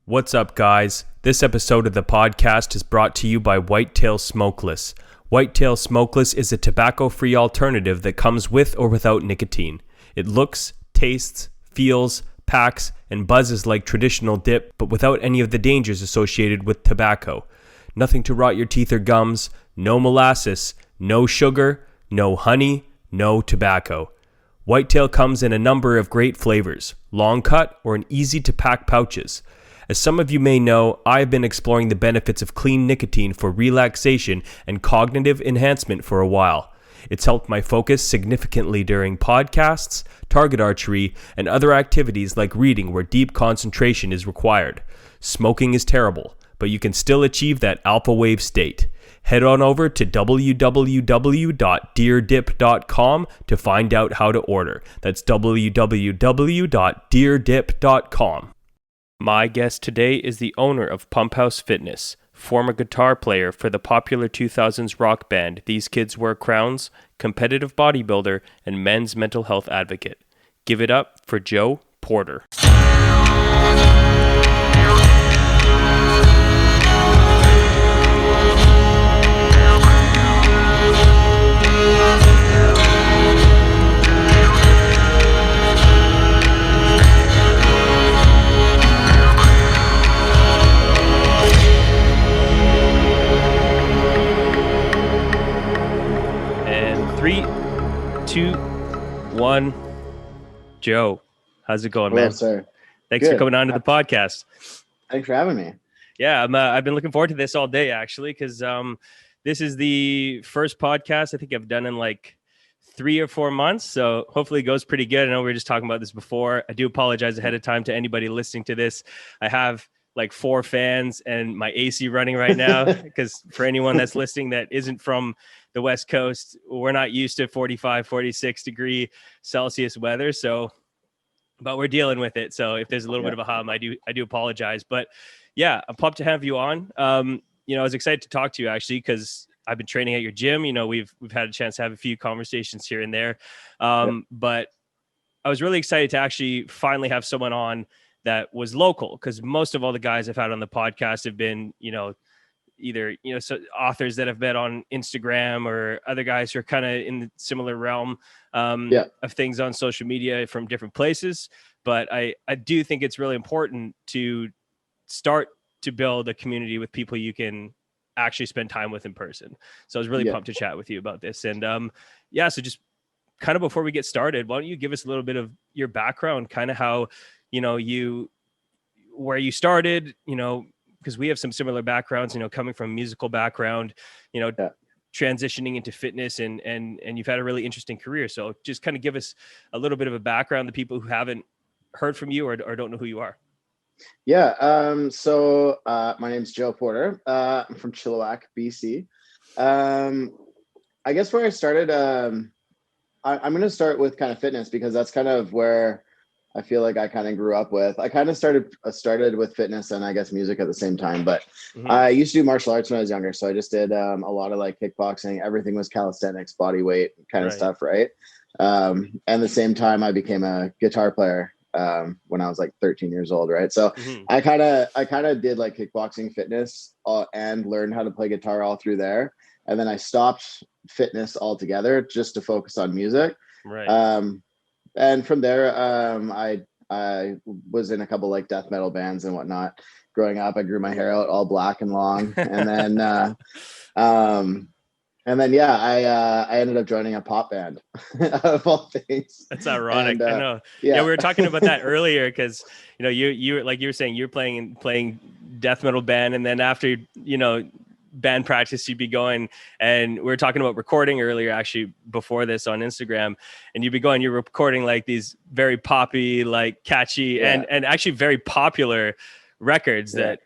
What's up, guys? This episode of the podcast is brought to you by Whitetail Smokeless. Whitetail Smokeless is a tobacco-free alternative that comes with or without nicotine. It looks, tastes, feels, packs, and buzzes like traditional dip, but without any of the dangers associated with tobacco. Nothing to rot your teeth or gums, no molasses, no sugar, no honey, no tobacco. Whitetail comes in a number of great flavors, long cut or in easy to pack pouches. As some of you may know, I've been exploring the benefits of clean nicotine for relaxation and cognitive enhancement for a while. It's helped my focus significantly during podcasts, target archery, and other activities like reading where deep concentration is required. Smoking is terrible, but you can still achieve that alpha wave state. Head on over to www.deerdip.com to find out how to order. That's www.deerdip.com. My guest today is the owner of Pumphouse Fitness, former guitar player for the popular 2000s rock band These Kids Wear Crowns, competitive bodybuilder, and men's mental health advocate. Give it up for Joe Porter. Three, two, one. Joe, how's it going, man? Sir. Thanks Good. for coming on to the podcast. Thanks for having me. Yeah, I've been looking forward to this all day, actually, because this is the first podcast I think I've done in like 3 or 4 months. So hopefully it goes pretty good. I know we were just talking about this before. I do apologize ahead of time to anybody listening to this. I have like 4 fans and my AC running right now, because for anyone that's listening that isn't from the West Coast, we're not used to 45, 46 degree Celsius weather. So, but we're dealing with it. So if there's a little bit of a hum, I do apologize, but yeah, I'm pumped to have you on. I was excited to talk to you actually, because I've been training at your gym. We've had a chance to have a few conversations here and there. But I was really excited to actually finally have someone on that was local, because most of all the guys I've had on the podcast have been, either, so authors that I've met on Instagram or other guys who are kind of in the similar realm of things on social media from different places. But I do think it's really important to start to build a community with people you can actually spend time with in person. So I was really pumped to chat with you about this. And so just kind of before we get started, why don't you give us a little bit of your background, kind of how, where you started, because we have some similar backgrounds, coming from a musical background, transitioning into fitness and you've had a really interesting career. So just kind of give us a little bit of a background, the people who haven't heard from you or don't know who you are. Yeah. My name's Joe Porter. I'm from Chilliwack, BC. I guess where I started, I'm going to start with kind of fitness, because that's kind of where I feel like I kind of grew up with. I kind of started with fitness and I guess music at the same time, but I used to do martial arts when I was younger. So I just did a lot of like kickboxing. Everything was calisthenics, body weight kind of stuff. Right. And at the same time, I became a guitar player when I was like 13 years old. Right. So I kind of did like kickboxing, fitness, and learned how to play guitar all through there. And then I stopped fitness altogether just to focus on music. Right. And from there, I was in a couple like death metal bands and whatnot. Growing up, I grew my hair out all black and long, and then I ended up joining a pop band of all things. That's ironic. And, I know. Yeah, we were talking about that earlier, because you like you were saying you're playing death metal band, and then after band practice you'd be going, and we were talking about recording earlier actually before this on Instagram, and you're recording like these very poppy, like catchy and actually very popular records that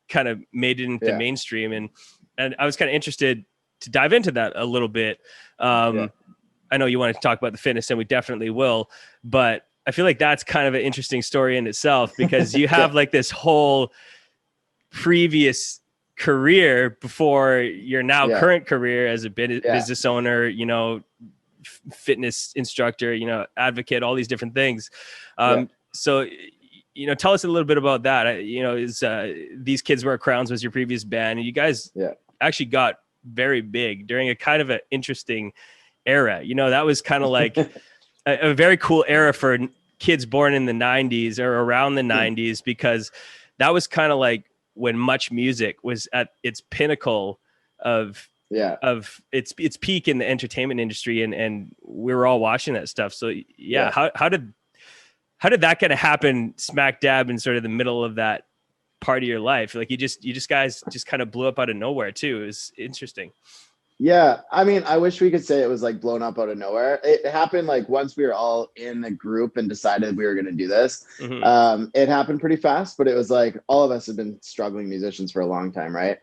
kind of made it into mainstream, and I was kind of interested to dive into that a little bit. I know you wanted to talk about the fitness, and we definitely will, but I feel like that's kind of an interesting story in itself, because you have like this whole previous career before your now current career as a business owner, fitness instructor, advocate, all these different things. So tell us a little bit about that. Is These Kids Wear Crowns was your previous band, and you guys actually got very big during a kind of an interesting era. That was kind of like a very cool era for kids born in the 90s or around the 90s, because that was kind of like when MuchMusic was at its pinnacle of its peak in the entertainment industry, and we were all watching that stuff. So how did that kind of happen smack dab in sort of the middle of that part of your life? Like you guys just kind of blew up out of nowhere too. It was interesting. Yeah. I mean, I wish we could say it was like blown up out of nowhere. It happened like once we were all in a group and decided we were going to do this. It happened pretty fast, but it was like all of us have been struggling musicians for a long time. Right.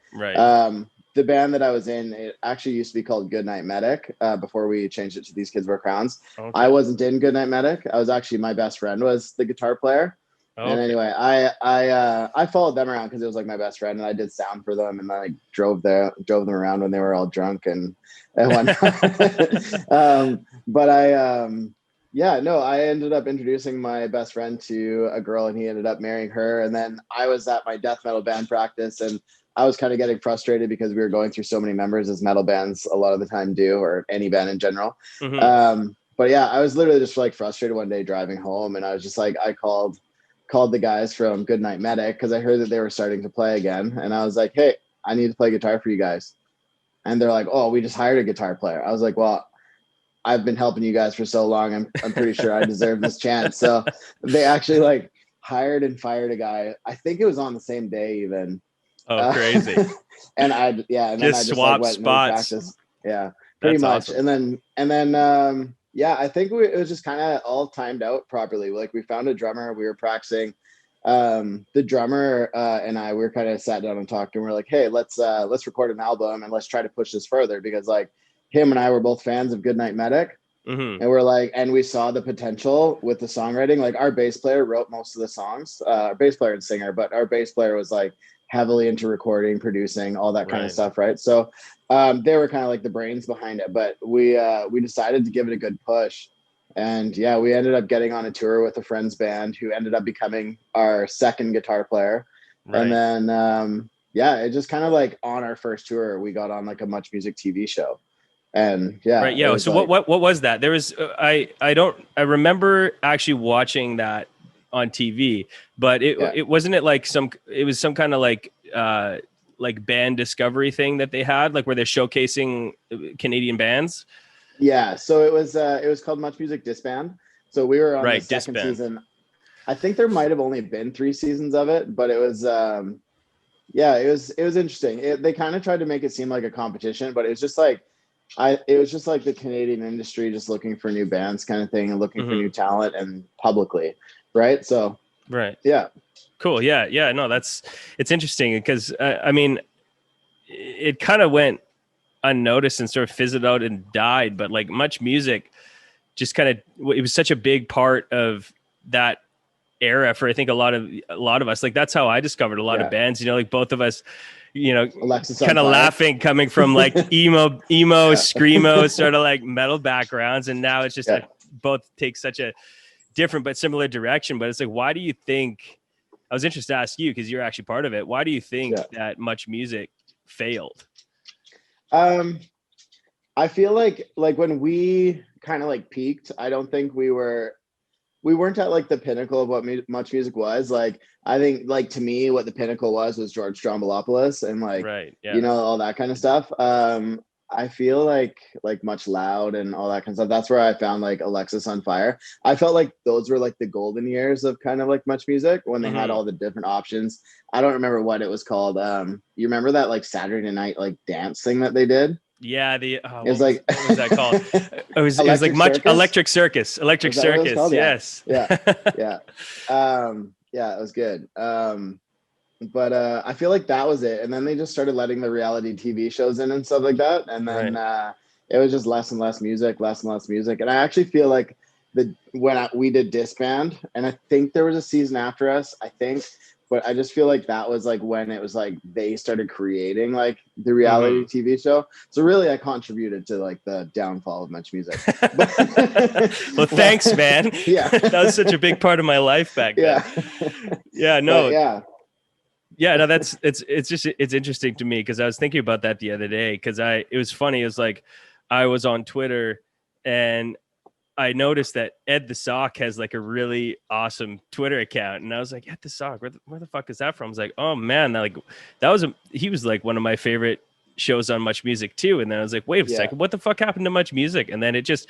The band that I was in, it actually used to be called Goodnight Medic before we changed it to These Kids Wear Crowns. Okay. I wasn't in Goodnight Medic. I was actually, my best friend was the guitar player. Okay. And anyway, I followed them around because it was like my best friend, and I did sound for them, and I drove them around when they were all drunk and whatnot. But I ended up introducing my best friend to a girl, and he ended up marrying her. And then I was at my death metal band practice, and I was kind of getting frustrated because we were going through so many members, as metal bands a lot of the time do, or any band in general. But yeah, I was literally just like frustrated one day driving home, and I was just like, I called the guys from Goodnight Medic because I heard that they were starting to play again, and I was like, hey, I need to play guitar for you guys. And they're like, oh, we just hired a guitar player. I was like, well, I've been helping you guys for so long, I'm pretty sure I deserve this chance. So they actually like hired and fired a guy. I think it was on the same day even. Oh, crazy. And I just just swap like, spots. Yeah, pretty That's much. Awesome. And then I think it was just kind of all timed out properly. Like we found a drummer, we were practicing. The drummer and we were kind of sat down and talked, and we're like, hey, let's record an album and let's try to push this further, because like him and I were both fans of Goodnight Medic. And we're like, and we saw the potential with the songwriting. Like our bass player wrote most of the songs, bass player and singer, but our bass player was like heavily into recording, producing, all that kind of stuff. Right. So they were kind of like the brains behind it, but we decided to give it a good push. And yeah, we ended up getting on a tour with a friend's band who ended up becoming our second guitar player. And then, it just kind of like on our first tour, we got on like a MuchMusic TV show. And So like, what was that? There was, I remember actually watching that on TV, but it wasn't it like it was some kind of like band discovery thing that they had, like where they're showcasing Canadian bands. Yeah. So it was called MuchMusic Disband. So we were on the second season. I think there might've only been 3 seasons of it, but it was, it was interesting. They kind of tried to make it seem like a competition, but it was just like, it was just like the Canadian industry just looking for new bands kind of thing, and looking for new talent, and publicly. Right. So, yeah. Cool. Yeah. No, it's interesting because I mean, it kind of went unnoticed and sort of fizzled out and died, but like MuchMusic just kind of, it was such a big part of that era for, I think a lot of us. Like that's how I discovered a lot of bands, like both of us, kind of laughing, coming from like emo screamo sort of like metal backgrounds, and now it's just both take such a different but similar direction. But it's like, why do you think, I was interested to ask you because you're actually part of it, why do you think that MuchMusic failed? I feel like when we kind of like peaked, I don't think we weren't at like the pinnacle of what MuchMusic was. Like, I think like to me, what the pinnacle was George Stroumboulopoulos and like, all that kind of stuff. I feel like Much Loud and all that kind of stuff. That's where I found like Alexis on Fire. I felt like those were like the golden years of kind of like MuchMusic when they had all the different options. I don't remember what it was called. You remember that like Saturday night like dance thing that they did? Yeah, it was like what was that called? It was like Electric Circus. Electric Circus. Yes. Yeah. It was good. But I feel like that was it. And then they just started letting the reality TV shows in and stuff like that. And then it was just less and less music. And I actually feel like when we did Disband, and I think there was a season after us, but I just feel like that was like when it was like they started creating like the reality TV show. So really I contributed to like the downfall of MuchMusic. Well, thanks, man. Yeah. That was such a big part of my life back then. Yeah, no. But yeah, no, it's interesting to me because I was thinking about that the other day because it was funny. It was like I was on Twitter and I noticed that Ed the Sock has like a really awesome Twitter account, and I was like, Ed the Sock, where the fuck is that from? I was like, oh man, he was like one of my favorite shows on MuchMusic too. And then I was like, wait a second, what the fuck happened to MuchMusic? And then it just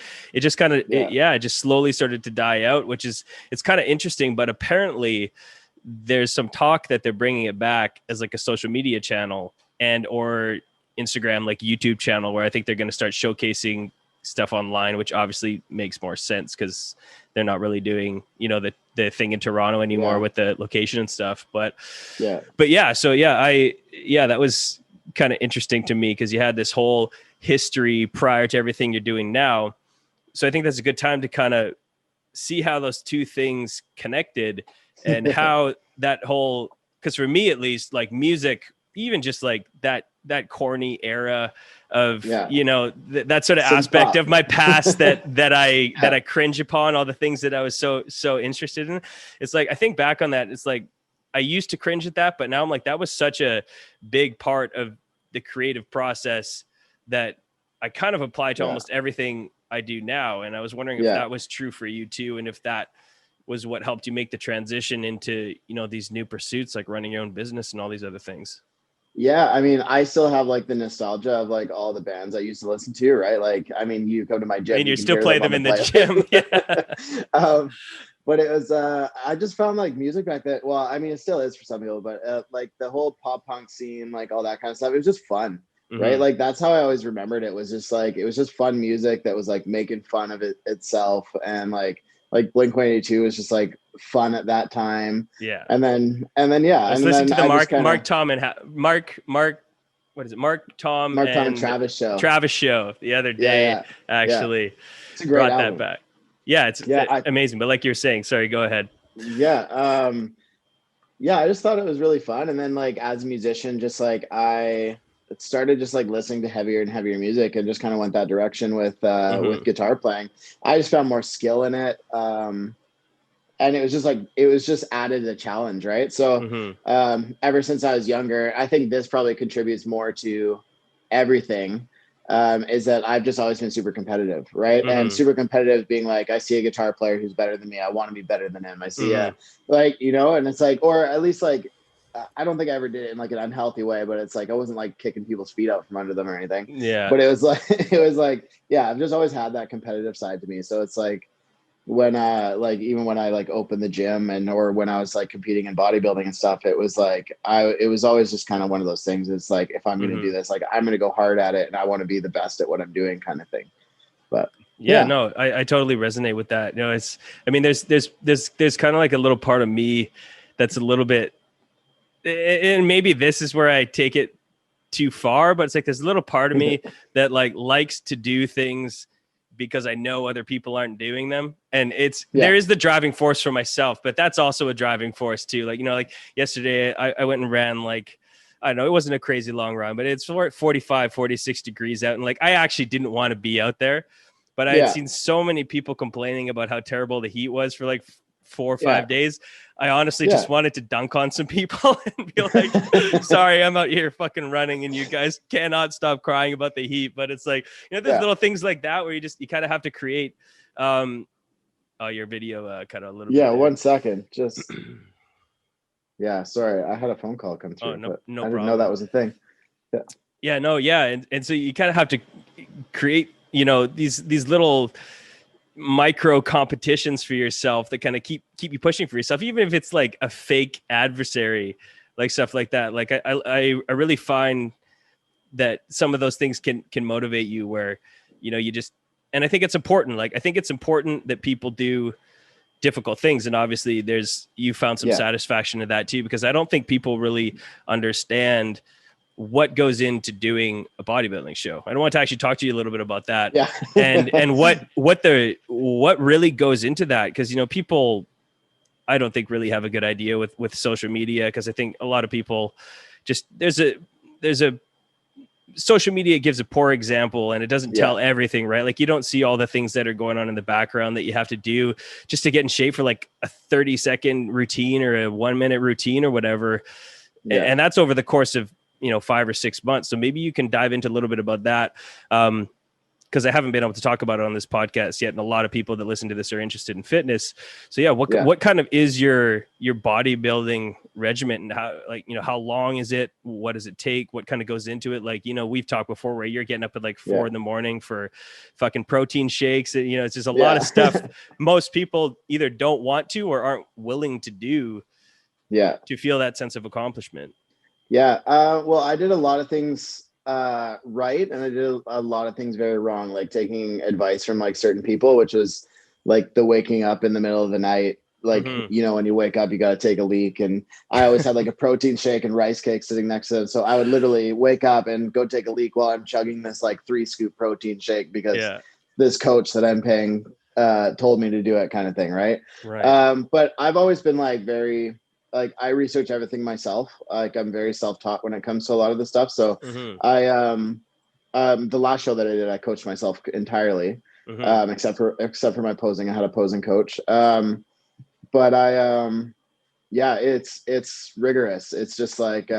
kind of it just slowly started to die out, which is it's kind of interesting. But apparently, there's some talk that they're bringing it back as like a social media channel and or Instagram, like YouTube channel, where I think they're going to start showcasing stuff online, which obviously makes more sense because they're not really doing, the thing in Toronto anymore with the location and stuff. But that was kind of interesting to me because you had this whole history prior to everything you're doing now. So I think that's a good time to kind of see how those two things connected and how that whole, because for me at least, like music, even just like that corny era of that sort of aspect of my past that I cringe upon, all the things that I was so interested in. It's like I think back on that, it's like I used to cringe at that, but now I'm like, that was such a big part of the creative process that I kind of apply to almost everything I do now. And I was wondering if that was true for you too, and if that was what helped you make the transition into these new pursuits like running your own business and all these other things. Yeah, I mean, I still have like the nostalgia of like all the bands I used to listen to, right? Like, I mean, you come to my gym, and you still play them in the gym. Yeah. But it was, I just found like music back then. Well, I mean, it still is for some people, but like the whole pop punk scene, like all that kind of stuff, it was just fun, right? Like that's how I always remembered it. Was just like, it was just fun music that was like making fun of it itself. And like Blink-182 was just like fun at that time. Yeah. And then I was listening to the Mark Tom and Travis show the other day. Actually, it's a great brought album. that back. Yeah, it's amazing. But like you're saying, sorry, go ahead. Yeah. I just thought it was really fun. And then like as a musician, just like I started just like listening to heavier and heavier music and just kind of went that direction with guitar playing. I just found more skill in it. And it was just added a challenge, right? So ever since I was younger, I think this probably contributes more to everything, is that I've just always been super competitive, right? And super competitive being like, I see a guitar player who's better than me, I want to be better than him. I see and it's like, or at least like, I don't think I ever did it in like an unhealthy way, but it's like I wasn't like kicking people's feet out from under them or anything. Yeah. But it was like I've just always had that competitive side to me. So it's like when even when I like opened the gym or when I was like competing in bodybuilding and stuff, it was like it was always just kind of one of those things. It's like, if I'm going to do this, like I'm going to go hard at it and I want to be the best at what I'm doing kind of thing. But no, I totally resonate with that. There's kind of like a little part of me that's a little bit, and maybe this is where I take it too far, but it's like there's a little part of me that like likes to do things because I know other people aren't doing them. And there is the driving force for myself, but that's also a driving force too. Like, like yesterday I went and ran like, I don't know, it wasn't a crazy long run, but it's 46 degrees out. And like, I actually didn't want to be out there, but I had seen so many people complaining about how terrible the heat was for like 4 or 5 days. I honestly just wanted to dunk on some people and be like, sorry, I'm out here fucking running and you guys cannot stop crying about the heat. But it's like, there's little things like that where you kind of have to create, your video cut a little bit. Yeah. 1 second. Just, sorry. I had a phone call come through. No I problem. didn't know that was a thing. And so you kind of have to create, these little micro competitions for yourself that kind of keep you pushing for yourself, even if it's like a fake adversary, like stuff like that. Like I really find that some of those things can motivate you where, you just, and I think it's important. Like, I think it's important that people do difficult things. And obviously you found some satisfaction in that too, because I don't think people really understand what goes into doing a bodybuilding show. I don't want to actually talk to you a little bit about that. And what really goes into that. Cause people I don't think really have a good idea with social media, because I think a lot of people just there's a social media gives a poor example, and it doesn't tell everything, right? Like you don't see all the things that are going on in the background that you have to do just to get in shape for like a 30-second routine or a 1-minute routine or whatever. And that's over the course of, 5 or 6 months. So maybe you can dive into a little bit about that. Because I haven't been able to talk about it on this podcast yet, and a lot of people that listen to this are interested in fitness. So what kind of is your bodybuilding regimen, and how, like, how long is it? What does it take? What kind of goes into it? Like, we've talked before where you're getting up at like 4 a.m. for fucking protein shakes. It's just a lot of stuff most people either don't want to or aren't willing to do to feel that sense of accomplishment. Well, I did a lot of things right, and I did a lot of things very wrong, like taking advice from like certain people, which was like the waking up in the middle of the night, like when you wake up you got to take a leak, and I always had like a protein shake and rice cake sitting next to it, so I would literally wake up and go take a leak while I'm chugging this like 3-scoop protein shake because this coach that I'm paying told me to do it, kind of thing, right? But I've always been like very, like, I research everything myself. Like, I'm very self-taught when it comes to a lot of the stuff. So I, the last show that I did, I coached myself entirely, except for my posing. I had a posing coach. But I, it's rigorous. It's just like,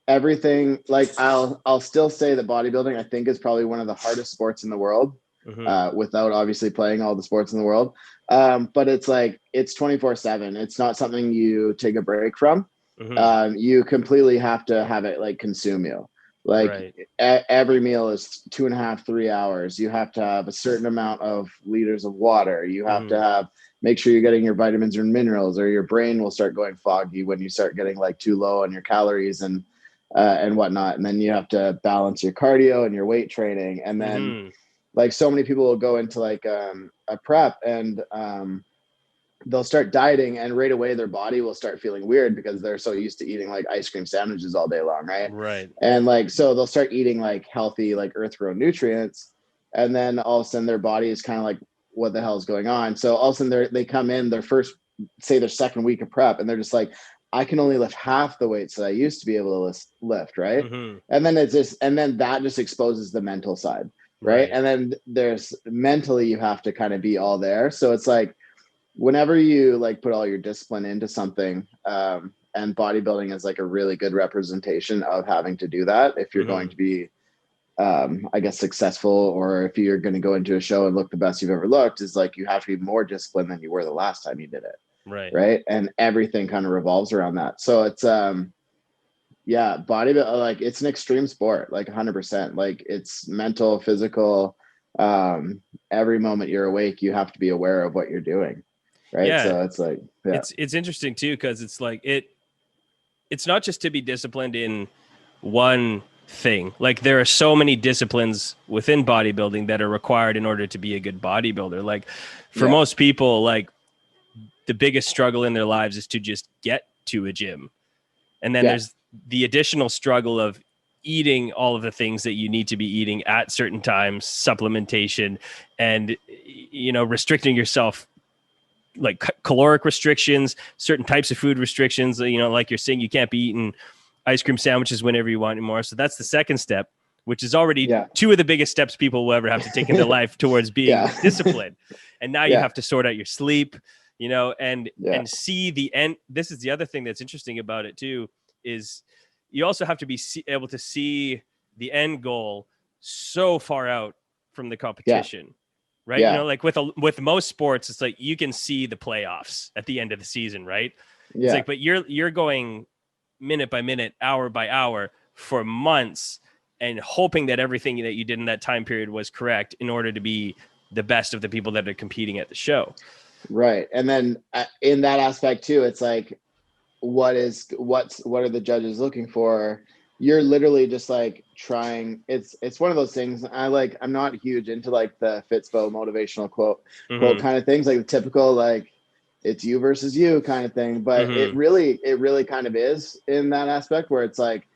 everything. Like, I'll still say that bodybuilding, I think, is probably one of the hardest sports in the world. Without obviously playing all the sports in the world. But it's like, it's 24/7. It's not something you take a break from. You completely have to have it like consume you. Like every meal is 2.5, 3 hours. You have to have a certain amount of liters of water. You have to make sure you're getting your vitamins and minerals, or your brain will start going foggy when you start getting like too low on your calories and whatnot. And then you have to balance your cardio and your weight training. And then like, so many people will go into like a prep, and they'll start dieting, and right away their body will start feeling weird because they're so used to eating like ice cream sandwiches all day long, right? And like, so they'll start eating like healthy, like earth grown nutrients, and then all of a sudden their body is kind of like, what the hell is going on? So all of a sudden they come in their second week of prep, and they're just like, I can only lift half the weights that I used to be able to lift, right? And then that just exposes the mental side. Right. And then there's mentally, you have to kind of be all there. So it's like, whenever you like put all your discipline into something, and bodybuilding is like a really good representation of having to do that. If you're going to be, I guess, successful, or if you're going to go into a show and look the best you've ever looked, is like, you have to be more disciplined than you were the last time you did it. Right. And everything kind of revolves around that. So it's, bodybuilding, like, it's an extreme sport, like 100%. Like, it's mental, physical. Every moment you're awake, you have to be aware of what you're doing, right? So it's like, it's interesting too, because it's like it's not just to be disciplined in one thing. Like, there are so many disciplines within bodybuilding that are required in order to be a good bodybuilder. Like, for most people, like, the biggest struggle in their lives is to just get to a gym, and then there's the additional struggle of eating all of the things that you need to be eating at certain times, supplementation, and, restricting yourself, like caloric restrictions, certain types of food restrictions. Like you're saying, you can't be eating ice cream sandwiches whenever you want anymore. So that's the second step, which is already two of the biggest steps people will ever have to take in their life towards being disciplined. And now you have to sort out your sleep, and see the end. This is the other thing that's interesting about it too, is you also have to be able to see the end goal so far out from the competition, right? Like with most sports, it's like you can see the playoffs at the end of the season, right? It's like, but you're going minute by minute, hour by hour for months, and hoping that everything that you did in that time period was correct in order to be the best of the people that are competing at the show. Right. And then in that aspect too, it's like, what are the judges looking for? You're literally just like trying. It's one of those things. I'm not huge into like the Fitspo motivational quote kind of things, like the typical, like, it's you versus you kind of thing. But it really kind of is in that aspect where it's like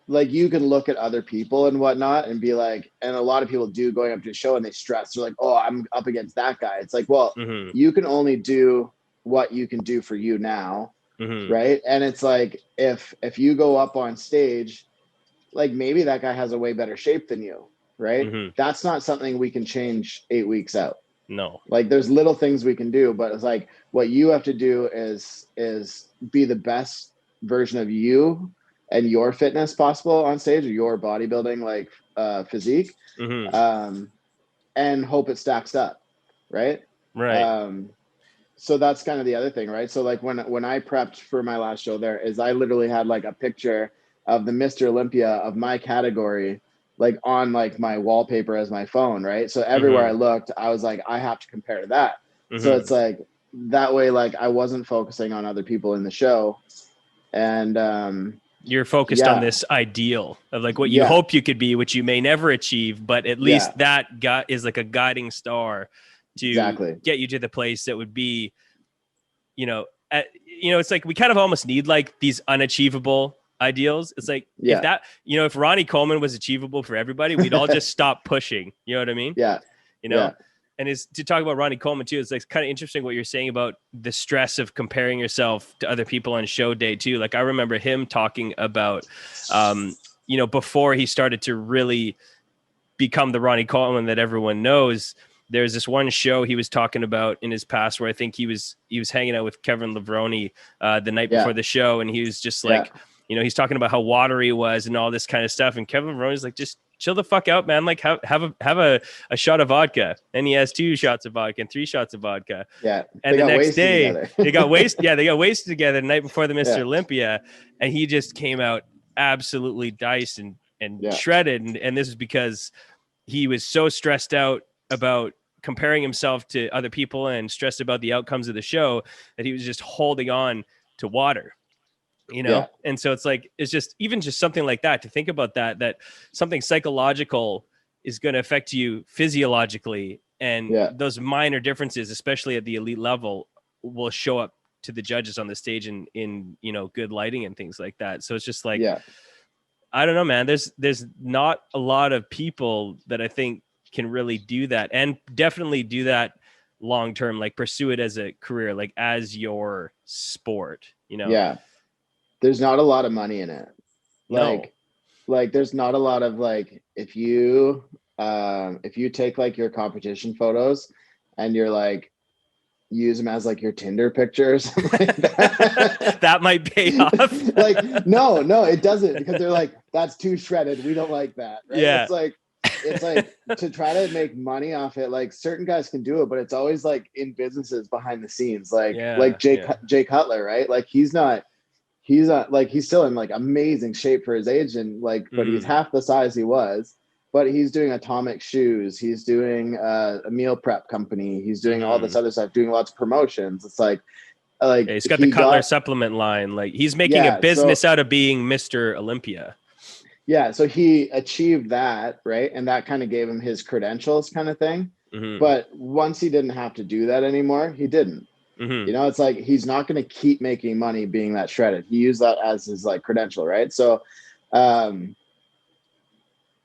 you can look at other people and whatnot and be like, and a lot of people do going up to a show and they stress. They're like, oh, I'm up against that guy. It's like, well, you can only do what you can do for you now. Mm-hmm. Right. And it's like, if you go up on stage, like maybe that guy has a way better shape than you. Right. Mm-hmm. That's not something we can change 8 weeks out. No. Like there's little things we can do, but it's like what you have to do is be the best version of you and your fitness possible on stage, or your bodybuilding like physique. Mm-hmm. And hope it stacks up. Right. Right. So that's kind of the other thing, right? So like when I prepped for my last show there, is I literally had like a picture of the Mr. Olympia of my category, like on like my wallpaper as my phone, right? So everywhere I looked, I was like, I have to compare to that. So it's like that way, like I wasn't focusing on other people in the show. And you're focused on this ideal of like what you hope you could be, which you may never achieve, but at least that is like a guiding star to get you to the place that would be, it's like we kind of almost need like these unachievable ideals. It's like if that, if Ronnie Coleman was achievable for everybody, we'd all just stop pushing. You know what I mean? Yeah. And is to talk about Ronnie Coleman too. It's like kind of interesting what you're saying about the stress of comparing yourself to other people on show day too. Like I remember him talking about, before he started to really become the Ronnie Coleman that everyone knows. There's this one show he was talking about in his past where I think he was hanging out with Kevin Levrone the night before the show, and he was just like, he's talking about how watery he was and all this kind of stuff, and Kevin Levrone's like, just chill the fuck out, man. Like have a shot of vodka, and he has 2 shots of vodka and 3 shots of vodka. Yeah, and the next day they got wasted. Yeah, they got wasted together the night before the Mr. Olympia, and he just came out absolutely diced and shredded, and this is because he was so stressed out about comparing himself to other people and stressed about the outcomes of the show that he was just holding on to water, And so it's like, it's just, even just something like that, to think about that something psychological is going to affect you physiologically. And those minor differences, especially at the elite level, will show up to the judges on the stage in good lighting and things like that. So it's just like, I don't know, man, there's not a lot of people that I think can really do that, and definitely do that long term, like pursue it as a career, like as your sport, there's not a lot of money in it. Like there's not a lot of like, if you take like your competition photos and you're like, use them as like your Tinder pictures like that. That might pay off. Like no, it doesn't, because they're like, that's too shredded, we don't like that, right? It's like to try to make money off it, like certain guys can do it, but it's always like in businesses behind the scenes, like Jay Cutler, right? Like he's not like, he's still in like amazing shape for his age, and like, but he's half the size he was, but he's doing Atomic Shoes, he's doing a meal prep company, he's doing all this other stuff, doing lots of promotions. It's like he's got the Cutler supplement line, like he's making a business out of being Mr. Olympia. Yeah, so he achieved that, right? And that kind of gave him his credentials kind of thing. But once he didn't have to do that anymore, he didn't. It's like, he's not going to keep making money being that shredded. He used that as his like credential, right? So, and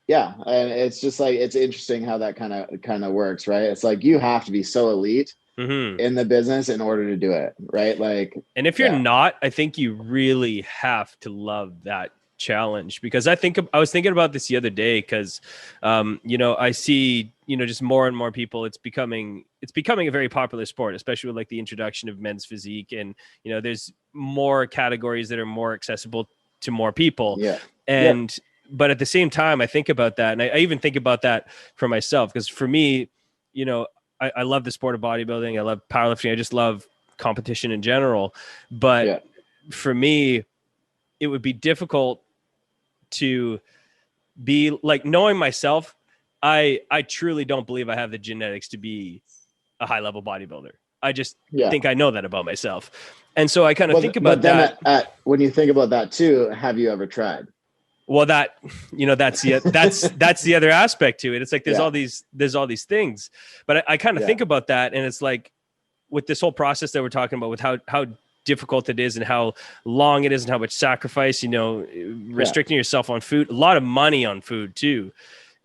it's just like, it's interesting how that kind of works, right? It's like, you have to be so elite in the business in order to do it, right? Like, and if you're not, I think you really have to love that challenge, because I was thinking about this the other day, because I see just more and more people, it's becoming a very popular sport, especially with like the introduction of men's physique, and there's more categories that are more accessible to more people. But at the same time, I think about that, and I even think about that for myself, because for me, I love the sport of bodybuilding, I love powerlifting, I just love competition in general, but for me, it would be difficult to be like, knowing myself, I truly don't believe I have the genetics to be a high level bodybuilder. I just think I know that about myself. And so I kind of think about that. When you think about that too, have you ever tried? Well, that's the other aspect to it. It's like, there's all these things, but I kind of think about that. And it's like, with this whole process that we're talking about, with how difficult it is and how long it is and how much sacrifice, restricting yourself on food, a lot of money on food too,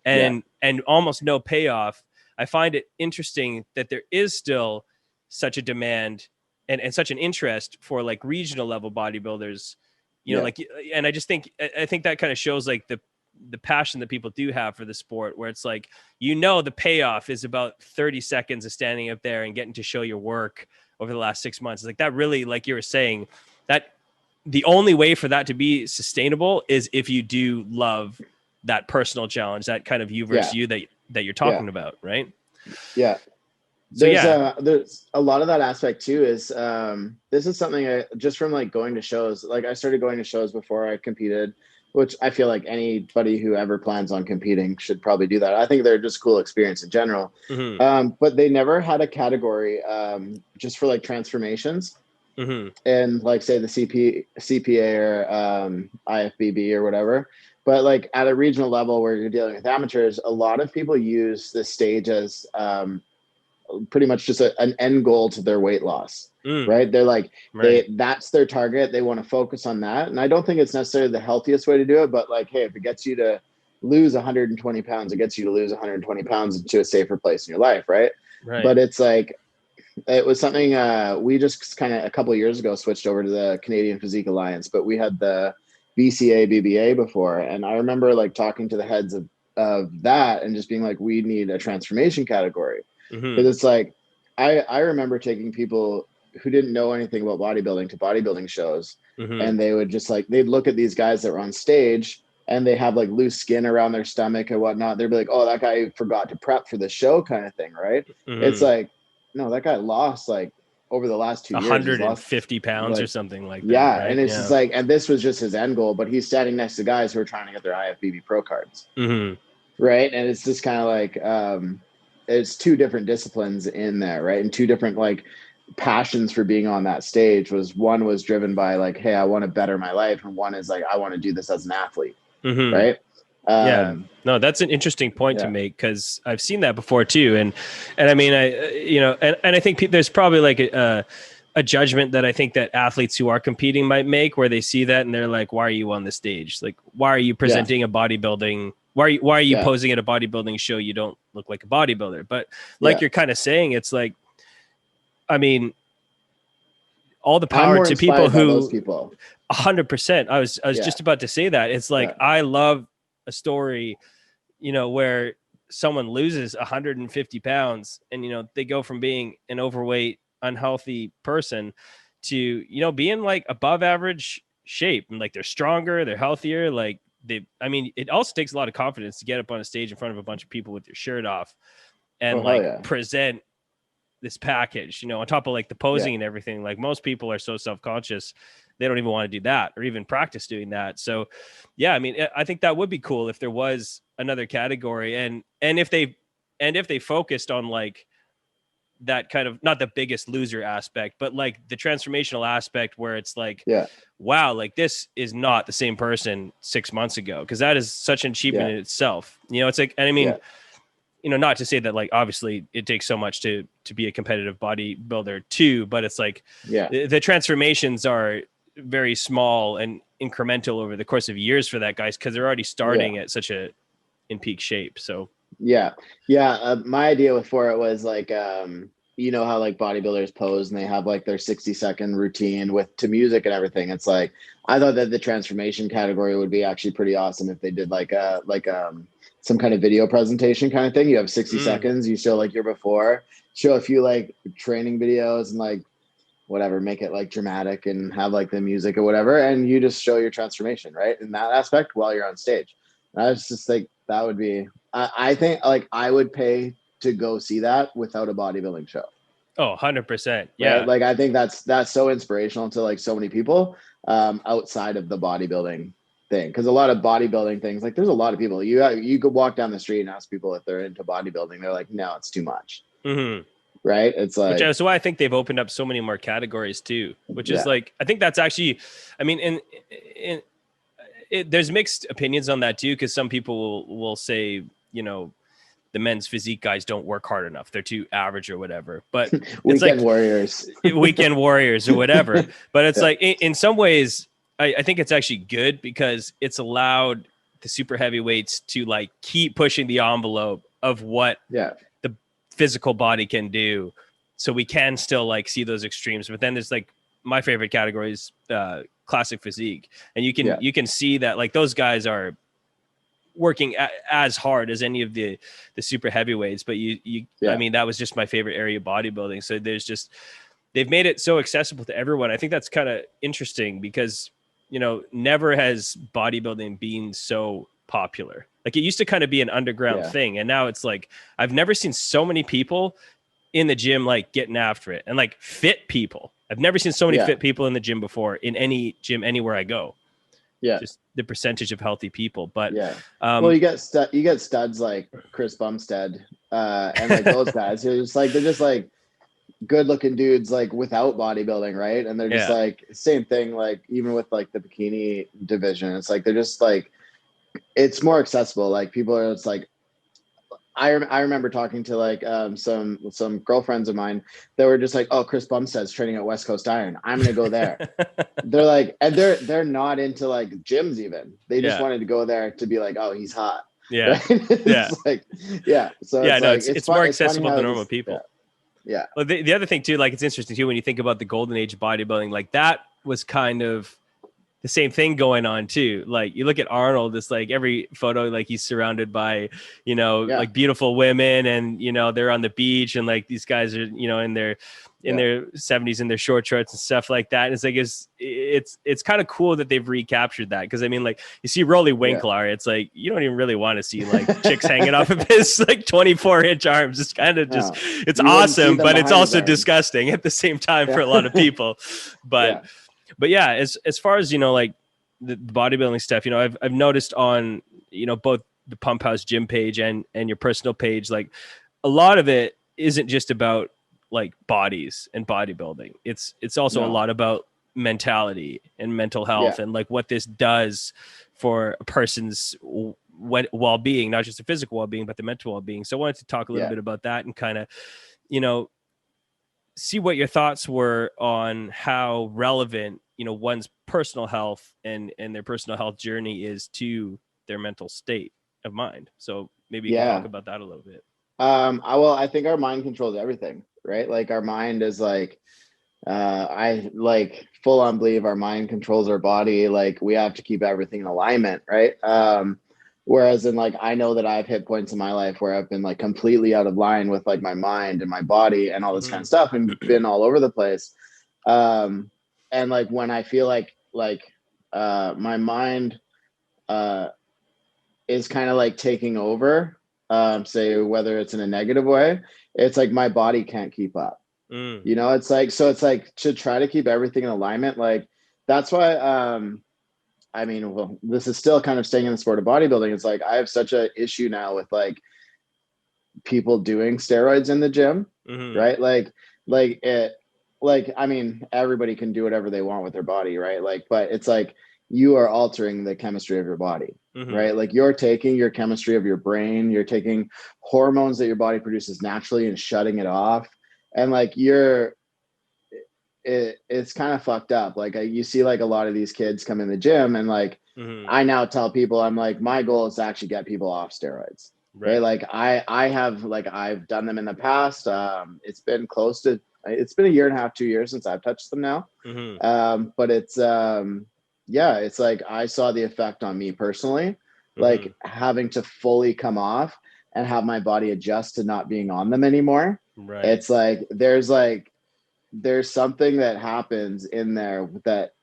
and almost no payoff. I find it interesting that there is still such a demand and such an interest for like regional level bodybuilders, you know, like, and I think that kind of shows like the passion that people do have for the sport, where it's like, you know, the payoff is about 30 seconds of standing up there and getting to show your work over the last 6 months. It's like that really, like you were saying, that the only way for that to be sustainable is if you do love that personal challenge, that kind of you versus you that you're talking about. Right. Yeah. So there's a lot of that aspect too, is this is something I just from like going to shows, like I started going to shows before I competed, which I feel like anybody who ever plans on competing should probably do that. I think they're just cool experience in general. But they never had a category just for like transformations and like say the CPA or IFBB or whatever. But like at a regional level where you're dealing with amateurs, a lot of people use this stage as pretty much just an end goal to their weight loss, right? They're like, that's their target. They want to focus on that. And I don't think it's necessarily the healthiest way to do it, but like, hey, if it gets you to lose 120 pounds, it gets you to lose 120 pounds into a safer place in your life. Right. But it's like, it was something we just kind of a couple of years ago switched over to the Canadian Physique Alliance, but we had the BCA, BBA before. And I remember like talking to the heads of that and just being like, we need a transformation category. Because it's like, I remember taking people who didn't know anything about bodybuilding to bodybuilding shows. And they would just like, they'd look at these guys that were on stage and they have like loose skin around their stomach and whatnot. They'd be like, oh, that guy forgot to prep for the show kind of thing. Right. It's like, no, that guy lost like over the last 2 years. 150 pounds like, or something like that. Yeah. Right? And it's just like, and this was just his end goal, but he's standing next to guys who are trying to get their IFBB pro cards. Right. And it's just kind of like, it's two different disciplines in there, right? And two different like passions for being on that stage. One was driven by like, hey, I want to better my life, and one is like, I want to do this as an athlete, right? No, that's an interesting point to make, because I've seen that before too, and I mean, and I think there's probably like a judgment that I think that athletes who are competing might make, where they see that and they're like, why are you on the stage? Like, why are you presenting a bodybuilding? Why are you posing at a bodybuilding show? You don't look like a bodybuilder. But like you're kind of saying, it's like, I mean, all the power to people who 100%. I was just about to say that. It's like, I love a story, you know, where someone loses 150 pounds and, you know, they go from being an overweight, unhealthy person to, you know, being like above average shape, and like they're stronger, they're healthier. Like I mean, it also takes a lot of confidence to get up on a stage in front of a bunch of people with your shirt off and present this package, you know, on top of like the posing and everything. Like most people are so self-conscious, they don't even want to do that or even practice doing that. So yeah, I mean, I think that would be cool if there was another category, and if they focused on like that kind of, not the biggest loser aspect, but like the transformational aspect, where it's like, wow, like this is not the same person 6 months ago. Cause that is such an achievement in itself. You know, it's like, and I mean, you know, not to say that like, obviously it takes so much to be a competitive bodybuilder too, but it's like, the transformations are very small and incremental over the course of years for that guys, cause they're already starting at such in peak shape. So my idea for it was like, you know how like bodybuilders pose and they have like their 60-second routine to music and everything. It's like, I thought that the transformation category would be actually pretty awesome if they did like some kind of video presentation kind of thing. You have 60 seconds, you show like your before, show a few like training videos and like whatever, make it like dramatic and have like the music or whatever, and you just show your transformation right in that aspect while you're on stage. And I was just like, that would be, I think like I would pay to go see that without a bodybuilding show. Oh, 100%. Yeah. Right? Like, I think that's so inspirational to like so many people outside of the bodybuilding thing. Cause a lot of bodybuilding things, like there's a lot of people, you could walk down the street and ask people if they're into bodybuilding. They're like, no, it's too much. Right. It's like, that's why I think they've opened up so many more categories too, which is like, I think that's actually, I mean, there's mixed opinions on that too, because some people will say, you know, the men's physique guys don't work hard enough, they're too average or whatever. But weekend warriors or whatever. But it's like in some ways, I think it's actually good, because it's allowed the super heavyweights to like keep pushing the envelope of what the physical body can do. so we can still like see those extremes. But then there's like my favorite category is classic physique, and you can see that like those guys are working as hard as any of the super heavyweights. But I mean, that was just my favorite area of bodybuilding. So there's just, they've made it so accessible to everyone. I think that's kind of interesting because, you know, never has bodybuilding been so popular. Like it used to kind of be an underground thing. And now it's like, I've never seen so many people in the gym, like getting after it, and like fit people. I've never seen so many fit people in the gym before, in any gym, anywhere I go. Just the percentage of healthy people. But well, you get studs like Chris Bumstead and like those guys who are just like, they're just like good looking dudes, like without bodybuilding, right? And they're just like same thing, like even with like the bikini division, it's like they're just like, it's more accessible. Like people are, it's like, I remember talking to like some girlfriends of mine that were just like, oh, Chris Bumstead's training at West Coast Iron, I'm gonna go there. They're like, and they're not into like gyms even. They just wanted to go there to be like, oh, he's hot. Right? It's like, so it's more accessible to normal people. Well, the other thing too, like it's interesting too when you think about the golden age of bodybuilding, like that was kind of the same thing going on too. Like you look at Arnold, it's like every photo, like he's surrounded by, you know, like beautiful women, and you know they're on the beach, and like these guys are, you know, in their 70s in their short shorts and stuff like that. And it's like it's kind of cool that they've recaptured that, because I mean, like you see Rolly Winkler, it's like you don't even really want to see like chicks hanging off of his like 24-inch arms. It's kind of just it's awesome, but it's also disgusting at the same time for a lot of people. But yeah, as far as, you know, like the bodybuilding stuff, you know, I've noticed on, you know, both the Pumphouse gym page and your personal page, like a lot of it isn't just about like bodies and bodybuilding. It's also a lot about mentality and mental health and like what this does for a person's well-being, not just the physical well-being, but the mental well-being. So I wanted to talk a little bit about that and kind of, you know, see what your thoughts were on how relevant, you know, one's personal health and their personal health journey is to their mental state of mind. So maybe you can talk about that a little bit. I think our mind controls everything, right? Like our mind is like, I like full on believe our mind controls our body. Like we have to keep everything in alignment, right? Whereas in like, I know that I've hit points in my life where I've been like completely out of line with like my mind and my body and all this kind of stuff, and been all over the place. And like, when I feel like my mind, is kind of like taking over, say whether it's in a negative way, it's like my body can't keep up. You know, it's like, so it's like to try to keep everything in alignment. Like that's why, I mean, well, this is still kind of staying in the sport of bodybuilding. It's like, I have such an issue now with like people doing steroids in the gym, right? Like I mean, everybody can do whatever they want with their body, right? Like, but it's like, you are altering the chemistry of your body, right? Like you're taking your chemistry of your brain, you're taking hormones that your body produces naturally and shutting it off. And like it's kind of fucked up. Like you see like a lot of these kids come in the gym, and like I now tell people, I'm like, my goal is to actually get people off steroids, right? Like I've done them in the past. It's been a year and a half, 2 years since I've touched them now. But it's it's like I saw the effect on me personally, like having to fully come off and have my body adjust to not being on them anymore. It's like there's something that happens in there that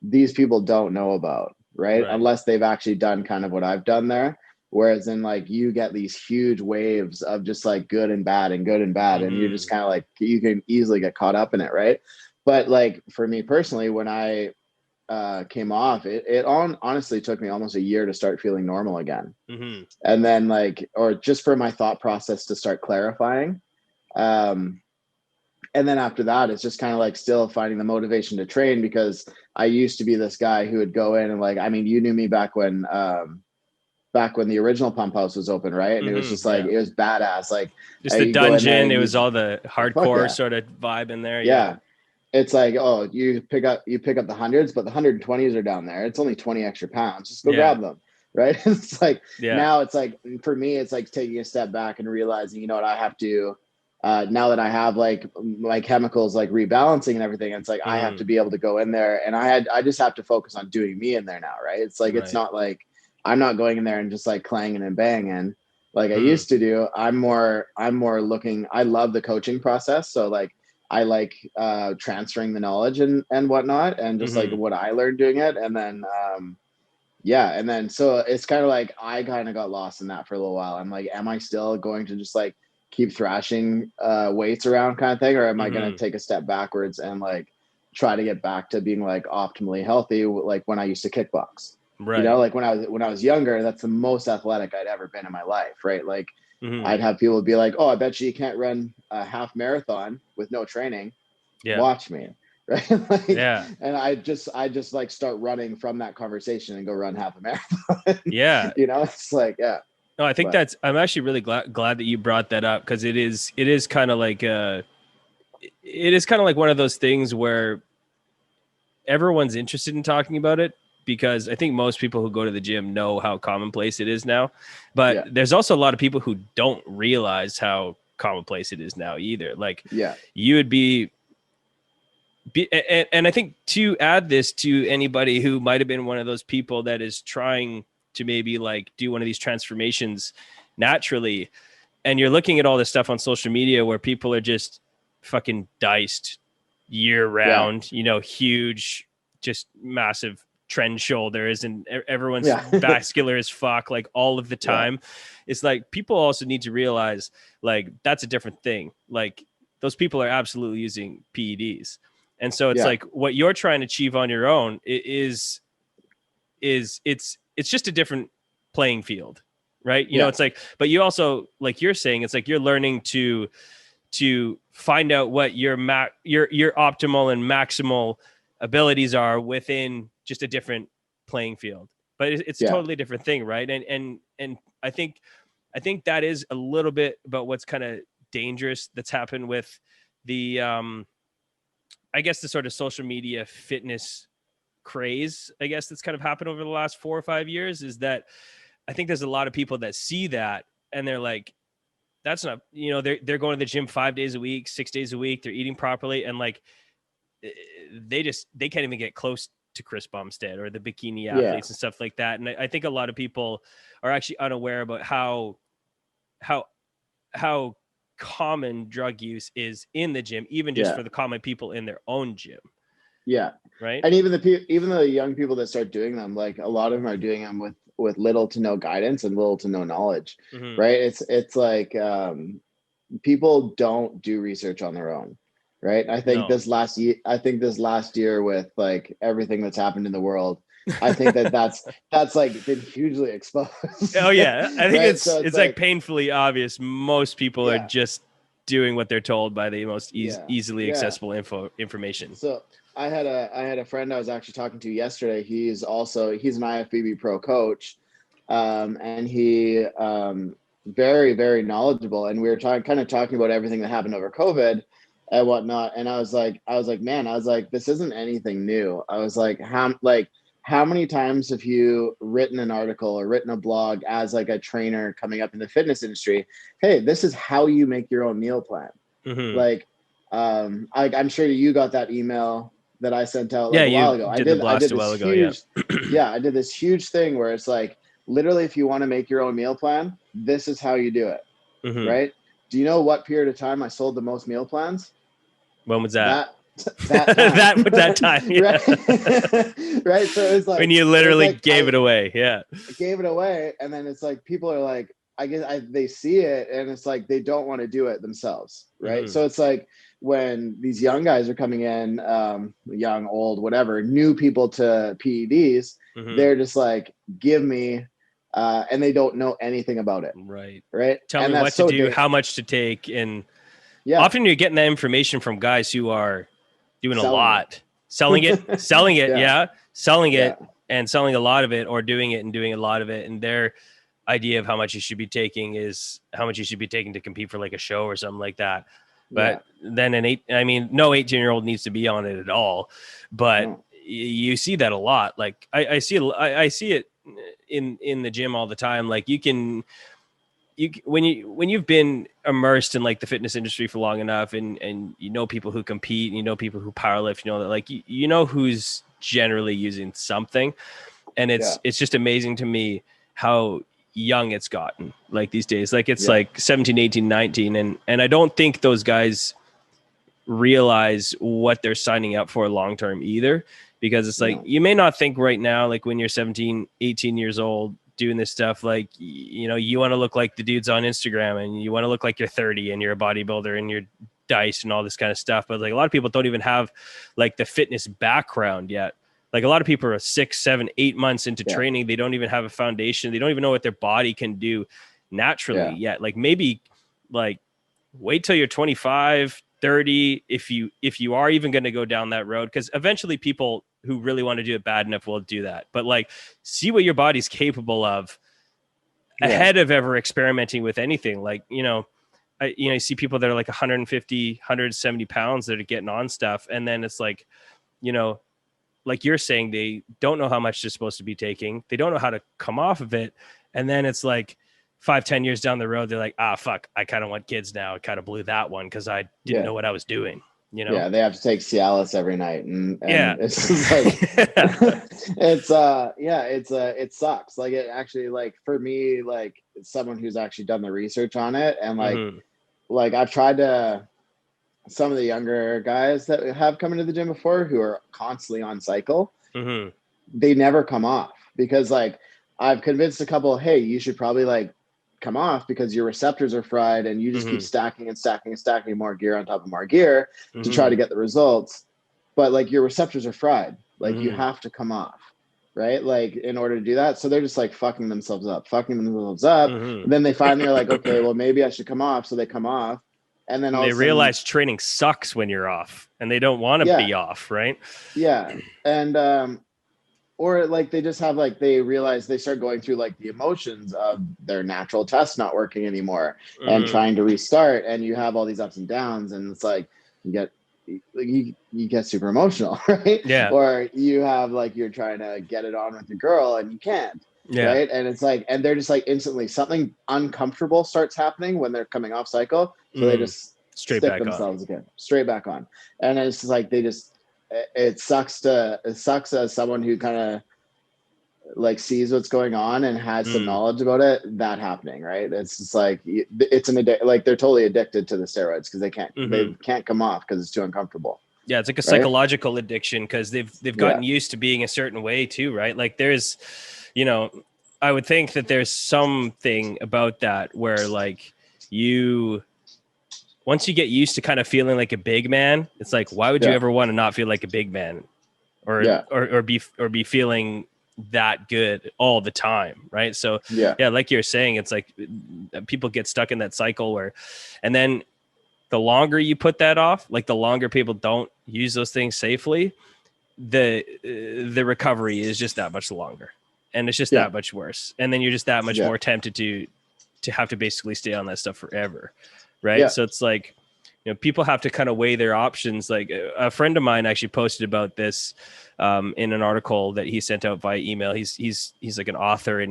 these people don't know about, right? Unless they've actually done kind of what I've done there. Whereas in like, you get these huge waves of just like good and bad and good and bad. And you're just kind of like, you can easily get caught up in it. Right. But like for me personally, when I came off, it honestly took me almost a year to start feeling normal again. And then like, or just for my thought process to start clarifying. And then after that, it's just kind of like still finding the motivation to train, because I used to be this guy who would go in and like, I mean, you knew me back when the original Pumphouse was open, right? And it was just like, it was badass. Like just the dungeon, it was all the hardcore sort of vibe in there. Yeah. It's like, oh, you pick up the hundreds, but the 120s are down there. It's only 20 extra pounds. Just go grab them. Right. It's like, now it's like, for me, it's like taking a step back and realizing, you know what, I have to now that I have like my chemicals like rebalancing and everything, it's like I have to be able to go in there, and I just have to focus on doing me in there now, right? It's like it's not like I'm not going in there and just like clanging and banging like I used to do. I'm more looking. I love the coaching process, so like I like transferring the knowledge and whatnot, and just like what I learned doing it, and then and then so it's kind of like I kind of got lost in that for a little while. I'm like, am I still going to just like keep thrashing weights around kind of thing, or am I going to take a step backwards and like try to get back to being like optimally healthy, like when I used to kickbox? Right. You know, like when I was younger, that's the most athletic I'd ever been in my life, right? Like I'd have people be like, oh, I bet you can't run a half marathon with no training. Watch me. Right. Like, and I just like start running from that conversation and go run half a marathon. You know, it's like, no, I think I'm actually really glad that you brought that up, because it is kind of like one of those things where everyone's interested in talking about it, because I think most people who go to the gym know how commonplace it is now, but there's also a lot of people who don't realize how commonplace it is now either. Like, you would be and I think to add this to anybody who might have been one of those people that is trying to maybe like do one of these transformations naturally, and you're looking at all this stuff on social media where people are just fucking diced year round, you know, huge, just massive trend shoulders, and everyone's vascular as fuck, like all of the time. It's like, people also need to realize like that's a different thing. Like, those people are absolutely using PEDs. And so it's like what you're trying to achieve on your own is it's just a different playing field, right? You know, it's like, but you also, like you're saying, it's like you're learning to find out what your optimal and maximal abilities are within just a different playing field. But it's a totally different thing, right? And I think that is a little bit about what's kind of dangerous that's happened with the I guess the sort of social media fitness craze, I guess, that's kind of happened over the last 4 or 5 years, is that I think there's a lot of people that see that and they're like, that's not, you know, they're going to the gym 5 days a week, 6 days a week. They're eating properly. And like, they can't even get close to Chris Bumstead or the bikini athletes and stuff like that. And I think a lot of people are actually unaware about how common drug use is in the gym, even just for the common people in their own gym. Right. And even the young people that start doing them, like a lot of them are doing them with little to no guidance and little to no knowledge. Right. It's like people don't do research on their own. Right. I think this last year with like everything that's happened in the world, I think that's like been hugely exposed. Oh yeah. I think it's like painfully obvious. Most people are just doing what they're told by the most easily accessible information. So I had a friend I was actually talking to yesterday. He's an IFBB pro coach. And he very, very knowledgeable. And we were talking about everything that happened over COVID and whatnot. And I was like, man, this isn't anything new. I was like, how many times have you written an article or written a blog as like a trainer coming up in the fitness industry? Hey, this is how you make your own meal plan. Like, I'm sure you got that email that I sent out a while ago. I did this huge thing where it's like, literally, if you want to make your own meal plan, this is how you do it. Right. Do you know what period of time I sold the most meal plans? When was that? That time. Right. So it's like when you literally gave it away. I gave it away. And then it's like, people are like, they see it and it's like, they don't want to do it themselves. Right. So it's like, when these young guys are coming in, young, old, whatever, new people to PEDs, they're just like, give me, and they don't know anything about it. Right. Tell me what to do, how much to take. And often you're getting that information from guys who are doing a lot, selling it, selling it and selling a lot of it, or doing it and doing a lot of it. And their idea of how much you should be taking is how much you should be taking to compete for like a show or something like that. But then no 18-year-old needs to be on it at all. But you see that a lot. Like I see it in the gym all the time. Like you can when you've been immersed in like the fitness industry for long enough, and you know people who compete, and you know people who powerlift, you know that like you know who's generally using something, and it's just amazing to me how young it's gotten like these days. Like it's like 17, 18, 19, and I don't think those guys realize what they're signing up for long term either, because it's like you may not think right now, like when you're 17, 18 years old doing this stuff, like, you know, you want to look like the dudes on Instagram, and you want to look like you're 30 and you're a bodybuilder and you're diced and all this kind of stuff. But like a lot of people don't even have like the fitness background yet. Like a lot of people are 6, 7, 8 months into training. They don't even have a foundation. They don't even know what their body can do naturally yet. Like maybe like wait till you're 25, 30, if you are even going to go down that road, because eventually people who really want to do it bad enough will do that. But like, see what your body's capable of ahead of ever experimenting with anything. Like, you know, you see people that are like 150, 170 pounds that are getting on stuff, and then it's like, you know, like you're saying, they don't know how much they're supposed to be taking. They don't know how to come off of it, and then it's like 5-10 years down the road, they're like, fuck, I kind of want kids now. I kind of blew that one because I didn't know what I was doing. You know? Yeah, they have to take Cialis every night, and it's just like it sucks. Like it actually, like for me, like someone who's actually done the research on it, and like I've tried to, some of the younger guys that have come into the gym before who are constantly on cycle, they never come off, because like I've convinced a couple, hey, you should probably like come off because your receptors are fried, and you just keep stacking and stacking and stacking more gear on top of more gear to try to get the results. But like your receptors are fried, like you have to come off, right? Like in order to do that. So they're just like fucking themselves up. Then they finally are like, okay, well maybe I should come off. So they come off, and then they realize training sucks when you're off, and they don't want to be off, right? Yeah. And or like they just have like, they realize, they start going through like the emotions of their natural tests not working anymore and trying to restart, and you have all these ups and downs, and it's like you get super emotional, right? Yeah. Or you have like, you're trying to get it on with your girl and you can't, right? And it's like, and they're just like instantly something uncomfortable starts happening when they're coming off cycle, so they just straight back on, and it's like they just, it sucks as someone who kind of like sees what's going on and has some knowledge about it, that happening, right? It's just like, it's like they're totally addicted to the steroids because they can't come off because it's too uncomfortable. Yeah, it's like a psychological addiction, because they've gotten used to being a certain way too, right? Like there's, you know, I would think that there's something about that where like once you get used to kind of feeling like a big man, it's like, why would you ever want to not feel like a big man, or be feeling that good all the time, right? So like you're saying, it's like people get stuck in that cycle where, and then the longer you put that off, like the longer people don't use those things safely, the recovery is just that much longer, and it's just that much worse, and then you're just that much more tempted to have to basically stay on that stuff forever. Right. So it's like, you know, people have to kind of weigh their options. Like a friend of mine actually posted about this in an article that he sent out via email. He's like an author,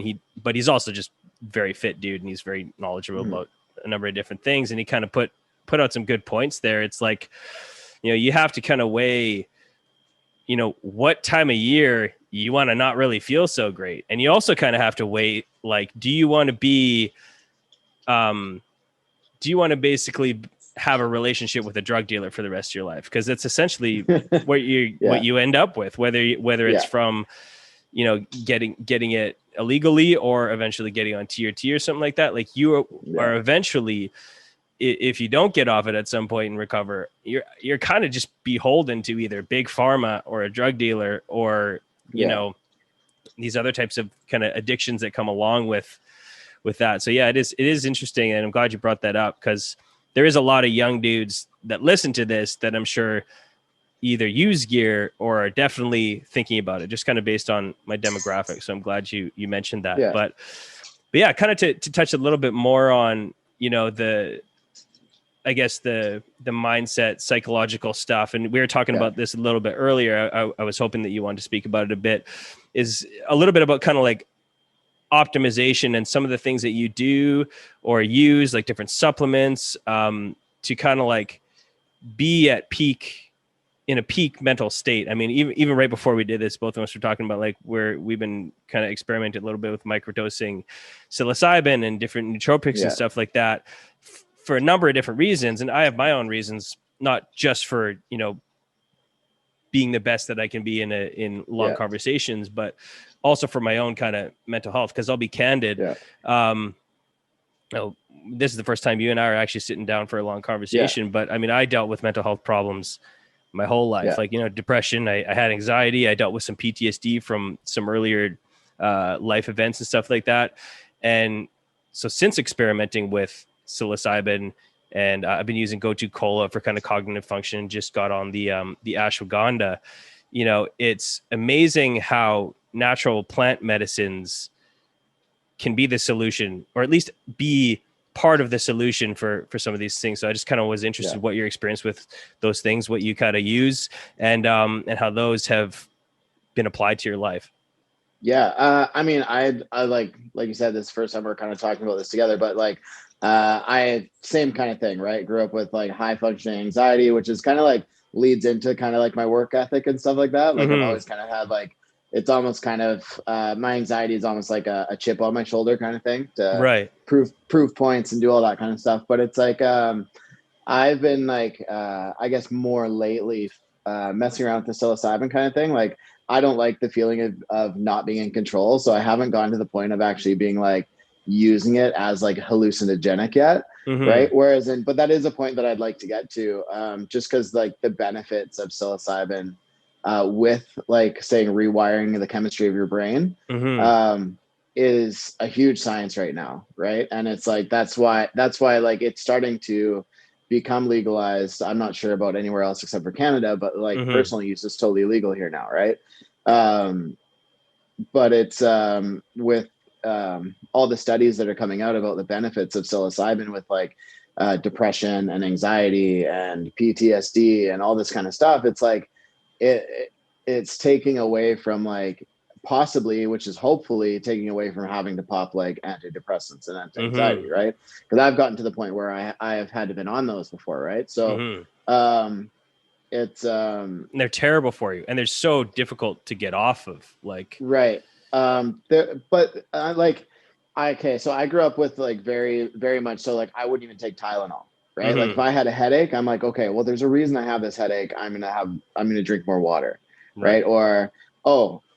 but he's also just very fit dude, and he's very knowledgeable about a number of different things. And he kind of put out some good points there. It's like, you know, you have to kind of weigh, you know, what time of year you want to not really feel so great. And you also kind of have to weigh, like, do you want to basically have a relationship with a drug dealer for the rest of your life? Because it's essentially what you end up with, whether it's from, you know, getting it illegally or eventually getting on TRT or something like that. Like you are eventually, if you don't get off it at some point and recover, you're kind of just beholden to either big pharma or a drug dealer, or, you know, these other types of kind of addictions that come along with that. So yeah, it is interesting. And I'm glad you brought that up, because there is a lot of young dudes that listen to this that I'm sure either use gear or are definitely thinking about it, just kind of based on my demographic. So I'm glad you mentioned that. But yeah, kind of to touch a little bit more on, you know, the mindset, psychological stuff. And we were talking about this a little bit earlier. I was hoping that you wanted to speak about it a bit, is a little bit about kind of like optimization and some of the things that you do or use, like different supplements, to kind of like be at in a peak mental state. I mean, even right before we did this, both of us were talking about like we've been kind of experimenting a little bit with microdosing psilocybin and different nootropics and stuff like that for a number of different reasons. And I have my own reasons, not just for, being the best that I can be in long conversations, but also for my own kind of mental health. Cause I'll be candid. This is the first time you and I are actually sitting down for a long conversation, but I mean, I dealt with mental health problems my whole life, like, depression. I had anxiety. I dealt with some PTSD from some earlier life events and stuff like that. And so since experimenting with psilocybin, and I've been using Gotu Kola for kind of cognitive function, just got on the ashwagandha, it's amazing how natural plant medicines can be the solution, or at least be part of the solution for some of these things. So I just kind of was interested what your experience with those things, what you kind of use, and how those have been applied to your life. I mean, I like you said, this first time we're kind of talking about this together, but like, I same kind of thing, right? Grew up with like high functioning anxiety, which is kind of like leads into kind of like my work ethic and stuff like that. Like I've always kind of had like, it's almost kind of my anxiety is almost like a chip on my shoulder kind of thing to prove points and do all that kind of stuff. But it's like I've been like I guess more lately messing around with the psilocybin kind of thing. Like I don't like the feeling of not being in control, so I haven't gotten to the point of actually being like using it as like hallucinogenic yet, right? But that is a point that I'd like to get to, just because like the benefits of psilocybin with like saying rewiring the chemistry of your brain is a huge science right now, right? And it's like that's why like it's starting to become legalized. I'm not sure about anywhere else except for Canada, but like personal use is totally legal here now, right? But it's with all the studies that are coming out about the benefits of psilocybin with like depression and anxiety and PTSD and all this kind of stuff. It's like it's taking away from like possibly, which is hopefully taking away from having to pop like antidepressants and anti-anxiety, right? Because I've gotten to the point where I have had to been on those before, right? So it's they're terrible for you, and they're so difficult to get off of, like right. So I grew up with like very, very much so like I wouldn't even take Tylenol, right? Like if I had a headache, I'm like, okay, well, there's a reason I have this headache. I'm gonna drink more water, right? Or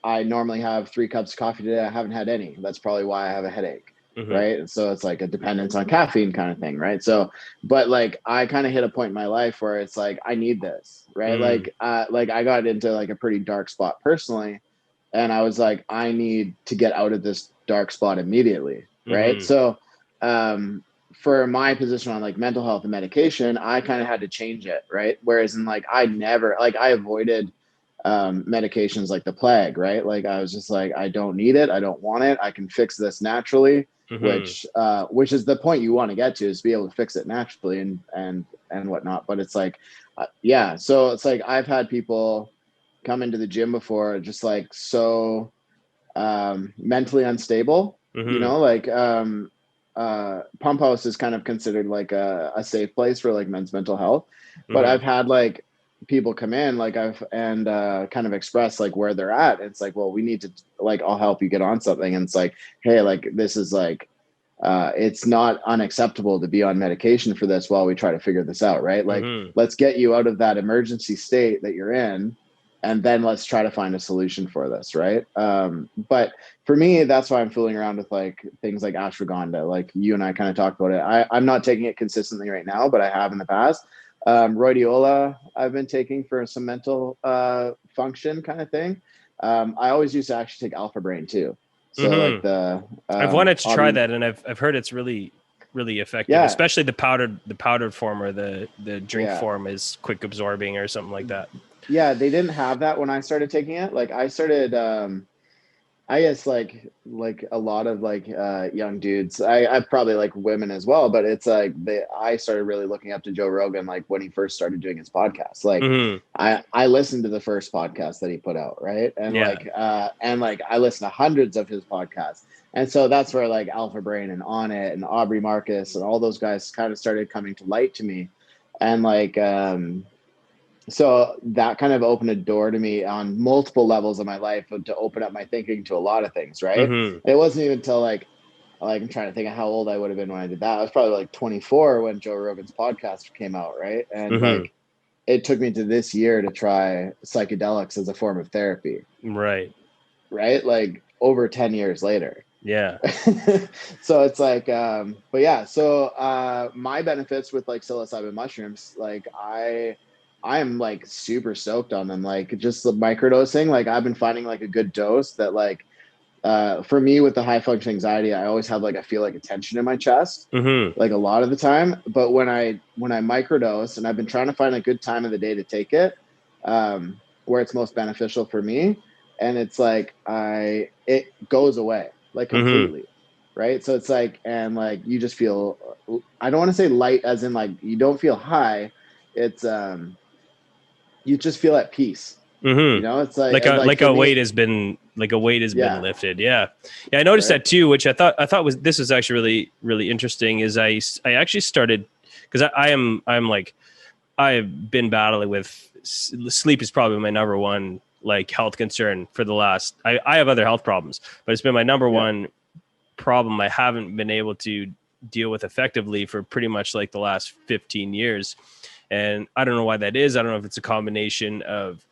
I normally have 3 cups of coffee today. I haven't had any. That's probably why I have a headache, right? And so it's like a dependence on caffeine kind of thing, right? So, but like I kind of hit a point in my life where it's like I need this, right? Like I got into like a pretty dark spot personally. And I was like, I need to get out of this dark spot immediately. Right. So, for my position on like mental health and medication, I kind of had to change it. Right. Whereas in like, I avoided, medications like the plague. Right. Like I was just like, I don't need it. I don't want it. I can fix this naturally, which is the point you want to get to, is be able to fix it naturally and whatnot. But it's like, so it's like, I've had people come into the gym before just like so mentally unstable, like Pumphouse is kind of considered like a safe place for like men's mental health, but I've had like people come in like kind of express like where they're at. It's like, well, we need to like, I'll help you get on something. And it's like, hey, like this is like it's not unacceptable to be on medication for this while we try to figure this out, right? Like let's get you out of that emergency state that you're in, and then let's try to find a solution for this, right? But for me, that's why I'm fooling around with like things like ashwagandha. Like you and I kind of talked about it. I'm not taking it consistently right now, but I have in the past. Rhodiola I've been taking for some mental function kind of thing. I always used to actually take Alpha Brain too. So like I've wanted to try that, and I've heard it's really, really effective, especially the powdered form, or the drink form is quick absorbing or something like that. Yeah, they didn't have that when I started taking it. Like I started I guess like a lot of like young dudes, I probably like women as well, but it's like I started really looking up to Joe Rogan like when he first started doing his podcast. Like I listened to the first podcast that he put out, right? And like I listened to hundreds of his podcasts. And so that's where like Alpha Brain and On It and Aubrey Marcus and all those guys kind of started coming to light to me. And like so that kind of opened a door to me on multiple levels of my life to open up my thinking to a lot of things, right? It wasn't even until like I'm trying to think of how old I would have been when I did that. I was probably like 24 when Joe Rogan's podcast came out, right? And like it took me to this year to try psychedelics as a form of therapy. Right. Like over 10 years later. Yeah. So it's like but yeah, so my benefits with like psilocybin mushrooms, like I'm like super stoked on them. Like just the microdosing, like I've been finding like a good dose that like for me with the high function anxiety, I always have like I feel like a tension in my chest like a lot of the time. But when I microdose, and I've been trying to find a good time of the day to take it, where it's most beneficial for me, and it's like it goes away like completely. Right. So it's like, and like you just feel, I don't want to say light as in like you don't feel high. It's you just feel at peace. You know, it's like a weight has been been lifted. Yeah. I noticed that too, which I thought was actually really, really interesting. Is I actually started because I'm like I've been battling with sleep is probably my number one like health concern for the last. I have other health problems, but it's been my number one problem I haven't been able to deal with effectively for pretty much like the last 15 years. And I don't know why that is. I don't know if it's a combination of,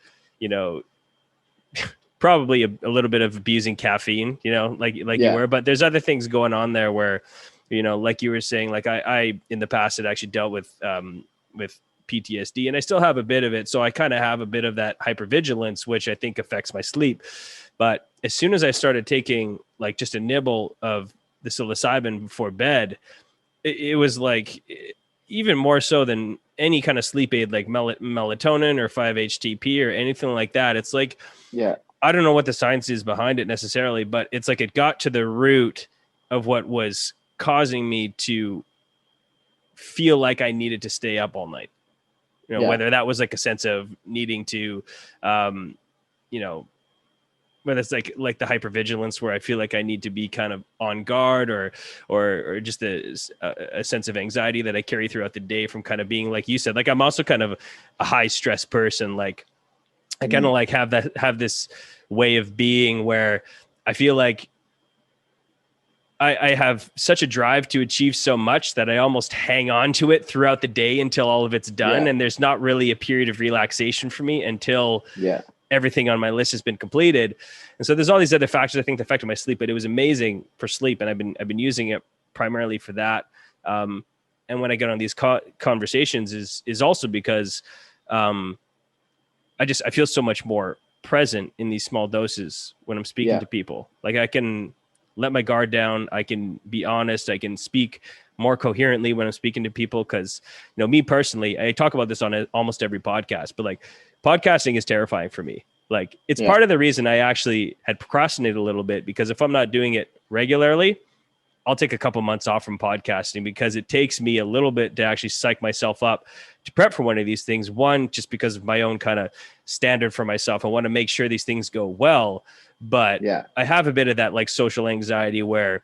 probably a little bit of abusing caffeine, like you were, but there's other things going on there where, like you were saying, like I in the past had actually dealt with PTSD, and I still have a bit of it. So I kind of have a bit of that hypervigilance, which I think affects my sleep. But as soon as I started taking like just a nibble of the psilocybin before bed, it was like even more so than any kind of sleep aid, like melatonin or 5-HTP or anything like that. It's like, I don't know what the science is behind it necessarily, but it's like it got to the root of what was causing me to feel like I needed to stay up all night. Whether that was like a sense of needing to, whether it's like the hypervigilance where I feel like I need to be kind of on guard or just a sense of anxiety that I carry throughout the day from kind of being, like you said, like I'm also kind of a high stress person. Like I kind of like have this way of being where I feel like I have such a drive to achieve so much that I almost hang on to it throughout the day until all of it's done. And there's not really a period of relaxation for me until everything on my list has been completed. And so there's all these other factors I think that affected my sleep, but it was amazing for sleep. And I've been using it primarily for that. And when I get on these conversations is also because I feel so much more present in these small doses when I'm speaking to people. Like I can let my guard down. I can be honest. I can speak more coherently when I'm speaking to people. Cause me personally, I talk about this on almost every podcast, but like podcasting is terrifying for me. Like it's part of the reason I actually had procrastinated a little bit, because if I'm not doing it regularly, I'll take a couple months off from podcasting because it takes me a little bit to actually psych myself up to prep for one of these things. One, just because of my own kind of standard for myself. I want to make sure these things go well, but I have a bit of that like social anxiety where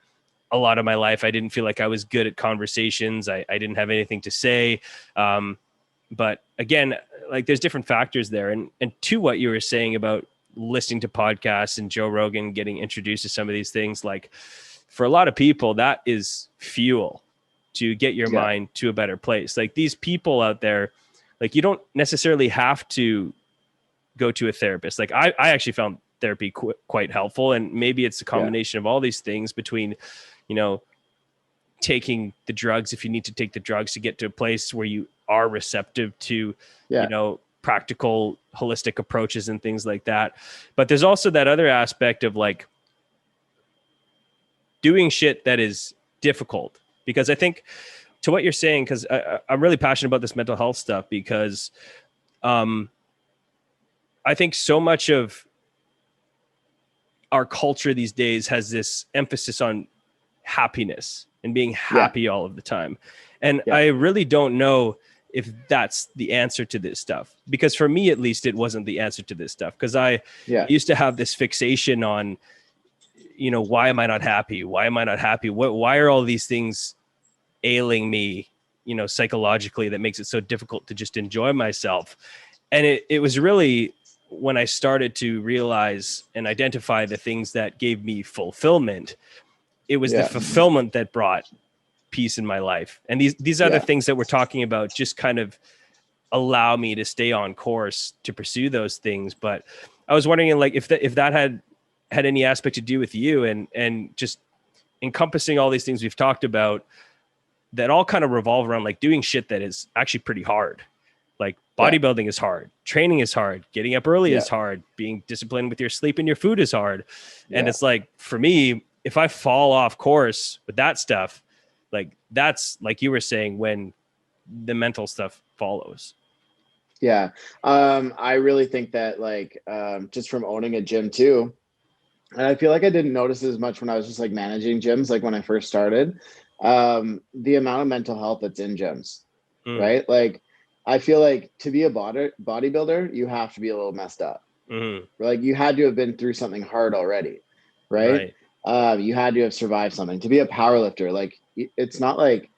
a lot of my life, I didn't feel like I was good at conversations. I didn't have anything to say. But again, like there's different factors there. And to what you were saying about listening to podcasts and Joe Rogan, getting introduced to some of these things, like for a lot of people, that is fuel to get your mind to a better place. Like these people out there, like you don't necessarily have to go to a therapist. Like I actually found therapy quite helpful. And maybe it's a combination of all these things between, taking the drugs, if you need to take the drugs to get to a place where you are receptive to, practical holistic approaches and things like that. But there's also that other aspect of like doing shit that is difficult, because I think to what you're saying, because I'm really passionate about this mental health stuff, because I think so much of our culture these days has this emphasis on happiness and being happy all of the time. And I really don't know if that's the answer to this stuff, because for me, at least, it wasn't the answer to this stuff. Because I used to have this fixation on, you know, why am I not happy? Why am I not happy? Why are all these things ailing me, you know, psychologically, that makes it so difficult to just enjoy myself? And it was really when I started to realize and identify the things that gave me fulfillment. It was the fulfillment that brought peace in my life. And these other things that we're talking about just kind of allow me to stay on course to pursue those things. But I was wondering, like, if that had any aspect to do with you, and just encompassing all these things we've talked about that all kind of revolve around like doing shit that is actually pretty hard. Like bodybuilding is hard, training is hard, getting up early is hard, being disciplined with your sleep and your food is hard. And it's like, for me, if I fall off course with that stuff, like, that's, like you were saying, when the mental stuff follows. Yeah. I really think that, like, just from owning a gym too, and I feel like I didn't notice as much when I was just like managing gyms, like when I first started, the amount of mental health that's in gyms, right? Like, I feel like to be a bodybuilder, you have to be a little messed up. Like, you had to have been through something hard already, right? You had to have survived something. To be a power lifter, like, it's not like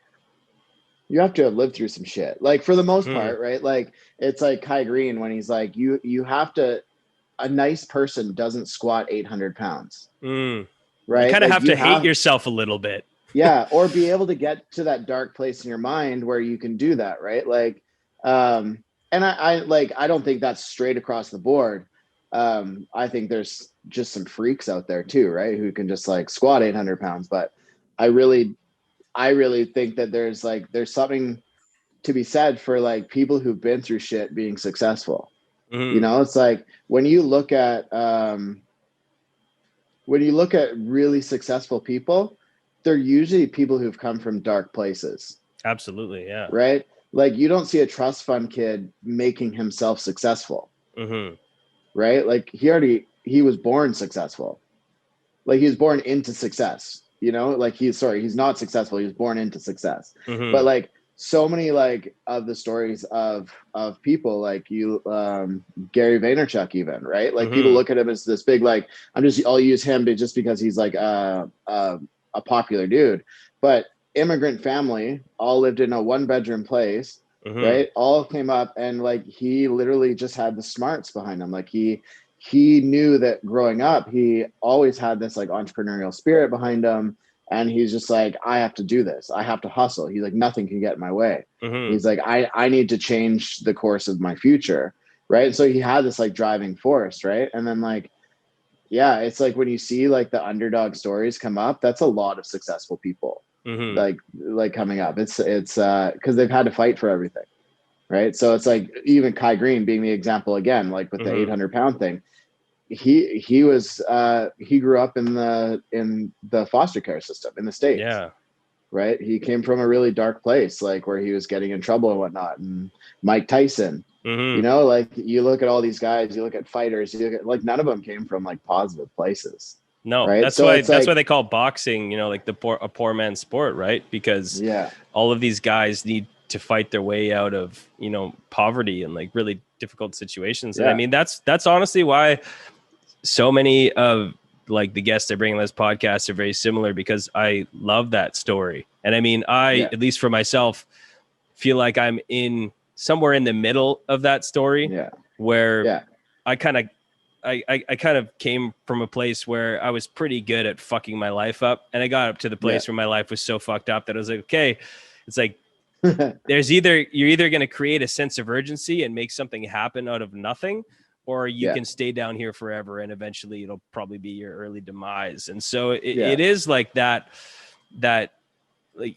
you have to have lived through some shit, like, for the most part, right? Like, it's like Kai Green when he's like, you have to, a nice person doesn't squat 800 pounds, right? You kind of like, have to hate yourself a little bit. Or be able to get to that dark place in your mind where you can do that, right? Like, and I don't think that's straight across the board. I think there's just some freaks out there too, right, who can just like squat 800 pounds. But I really think that there's something to be said for like people who've been through shit being successful. You know, it's like when you look at really successful people, they're usually people who've come from dark places. Absolutely. Yeah. Right. Like, you don't see a trust fund kid making himself successful. Right. Like, he was born successful. Like, he was born into success, you know, like he's not successful. He was born into success. But like, so many like of the stories of people like you, Gary Vaynerchuk, even, right? Like, people look at him as this big, like, I'll use him just because he's like a popular dude, but immigrant family, all lived in a 1-bedroom place, right? All came up, and like, he literally just had the smarts behind him. Like, he knew that growing up, he always had this like entrepreneurial spirit behind him. And he's just like, I have to do this. I have to hustle. He's like, nothing can get in my way. He's like, I need to change the course of my future. Right. And so he had this like driving force. Right. And then like, it's like when you see like the underdog stories come up, that's a lot of successful people like coming up. It's because they've had to fight for everything. Right. So it's like, even Kai Green being the example again, like with the 800-pound thing. He grew up in the foster care system in the States. Yeah. Right. He came from a really dark place, like where he was getting in trouble and whatnot. And Mike Tyson, you know, like, you look at all these guys, you look at fighters, you look at, like, none of them came from like positive places. No, right? That's why they call boxing, you know, like a poor man's sport, right? Because all of these guys need to fight their way out of, you know, poverty and like really difficult situations. And I mean, that's honestly why so many of like the guests I bring on this podcast are very similar, because I love that story. And I mean, at least for myself, feel like I'm somewhere in the middle of that story, where I kind of came from a place where I was pretty good at fucking my life up. And I got up to the place where my life was so fucked up that I was like, okay, it's like, you're either going to create a sense of urgency and make something happen out of nothing, or you can stay down here forever, and eventually it'll probably be your early demise. And so it is like that, like,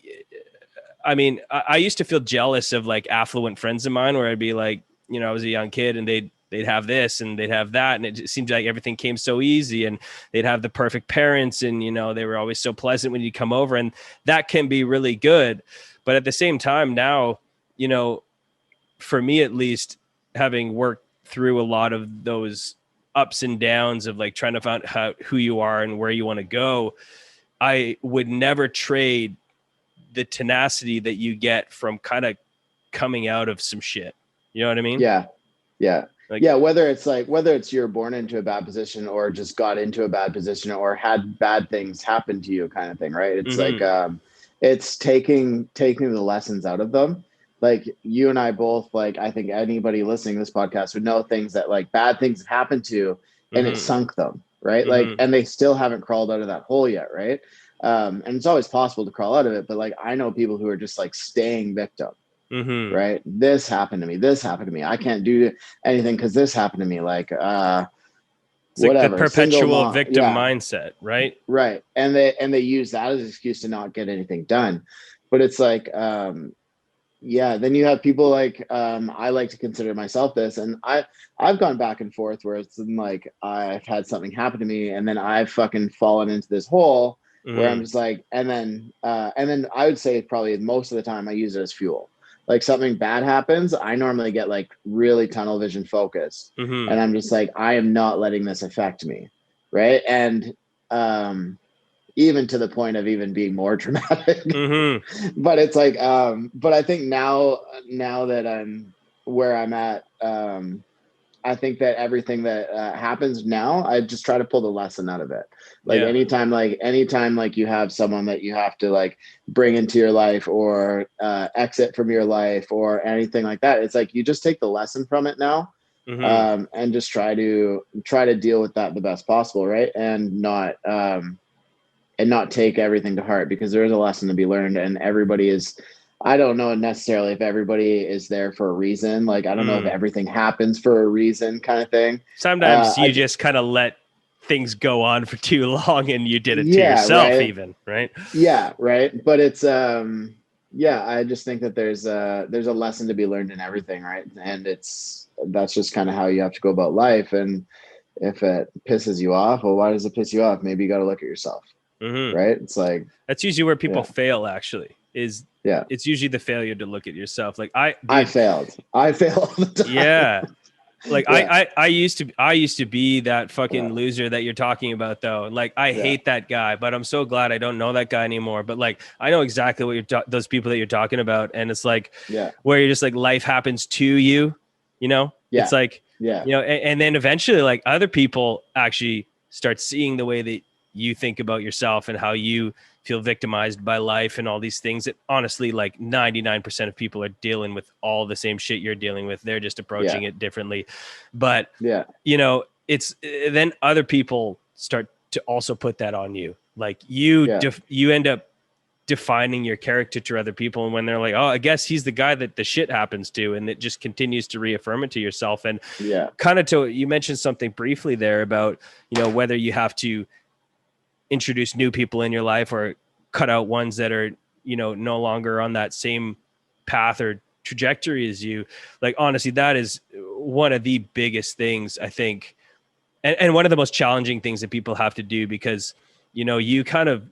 I mean, I used to feel jealous of like affluent friends of mine, where I'd be like, you know, I was a young kid and they'd have this and they'd have that. And it seemed like everything came so easy, and they'd have the perfect parents, and, you know, they were always so pleasant when you come over, and that can be really good. But at the same time now, you know, for me, at least, having worked through a lot of those ups and downs of like trying to find out who you are and where you want to go, I would never trade the tenacity that you get from kind of coming out of some shit. You know what I mean? Yeah. Yeah. Like, yeah. Whether it's you're born into a bad position or just got into a bad position or had bad things happen to you kind of thing. Right. It's like, it's taking the lessons out of them. Like you and I both, like, I think anybody listening to this podcast would know things that like bad things have happened to and it sunk them. Right. Like, and they still haven't crawled out of that hole yet. Right. And it's always possible to crawl out of it. But like, I know people who are just like staying victim. Right. This happened to me. I can't do anything because this happened to me. Like, it's whatever. Like the perpetual victim mindset. Right. Right. And they use that as an excuse to not get anything done. But it's like, then you have people like, I like to consider myself this, and I've gone back and forth where it's like, I've had something happen to me and then I've fucking fallen into this hole where I'm just like, and then I would say probably most of the time I use it as fuel. Like something bad happens, I normally get like really tunnel vision focused, and I'm just like, I am not letting this affect me. Right. And, even to the point of even being more dramatic, but it's like, but I think now that I'm where I'm at, I think that everything that happens now, I just try to pull the lesson out of it. Like anytime you have someone that you have to like bring into your life or exit from your life or anything like that, it's like you just take the lesson from it now, and just try to deal with that the best possible, right? And not take everything to heart, because there is a lesson to be learned, and everybody is. I don't know necessarily if everybody is there for a reason. Like, I don't know if everything happens for a reason kind of thing. Sometimes you just kind of let things go on for too long and you did it to yourself, right? even, right? Yeah. Right. But it's, I just think that there's a lesson to be learned in everything. Right. And that's just kind of how you have to go about life. And if it pisses you off, well, why does it piss you off? Maybe you got to look at yourself. Right. It's like, that's usually where people fail, actually, is it's usually the failure to look at yourself. Like I fail all the time. Yeah. Like I used to be that fucking loser that you're talking about, though. Like I hate that guy, but I'm so glad I don't know that guy anymore. But like, I know exactly what those people that you're talking about. And it's like, where you're just like, life happens to you, you know, it's like, you know, and then eventually like other people actually start seeing the way that you think about yourself and how you feel victimized by life and all these things that honestly, like 99% of people are dealing with all the same shit you're dealing with. They're just approaching it differently. But, you know, it's then other people start to also put that on you. Like you end up defining your character to other people. And when they're like, oh, I guess he's the guy that the shit happens to, and it just continues to reaffirm it to yourself. And kind of you mentioned something briefly there about, you know, whether you have to introduce new people in your life or cut out ones that are, you know, no longer on that same path or trajectory as you. Like, honestly, that is one of the biggest things, I think, and one of the most challenging things that people have to do, because, you know, you kind of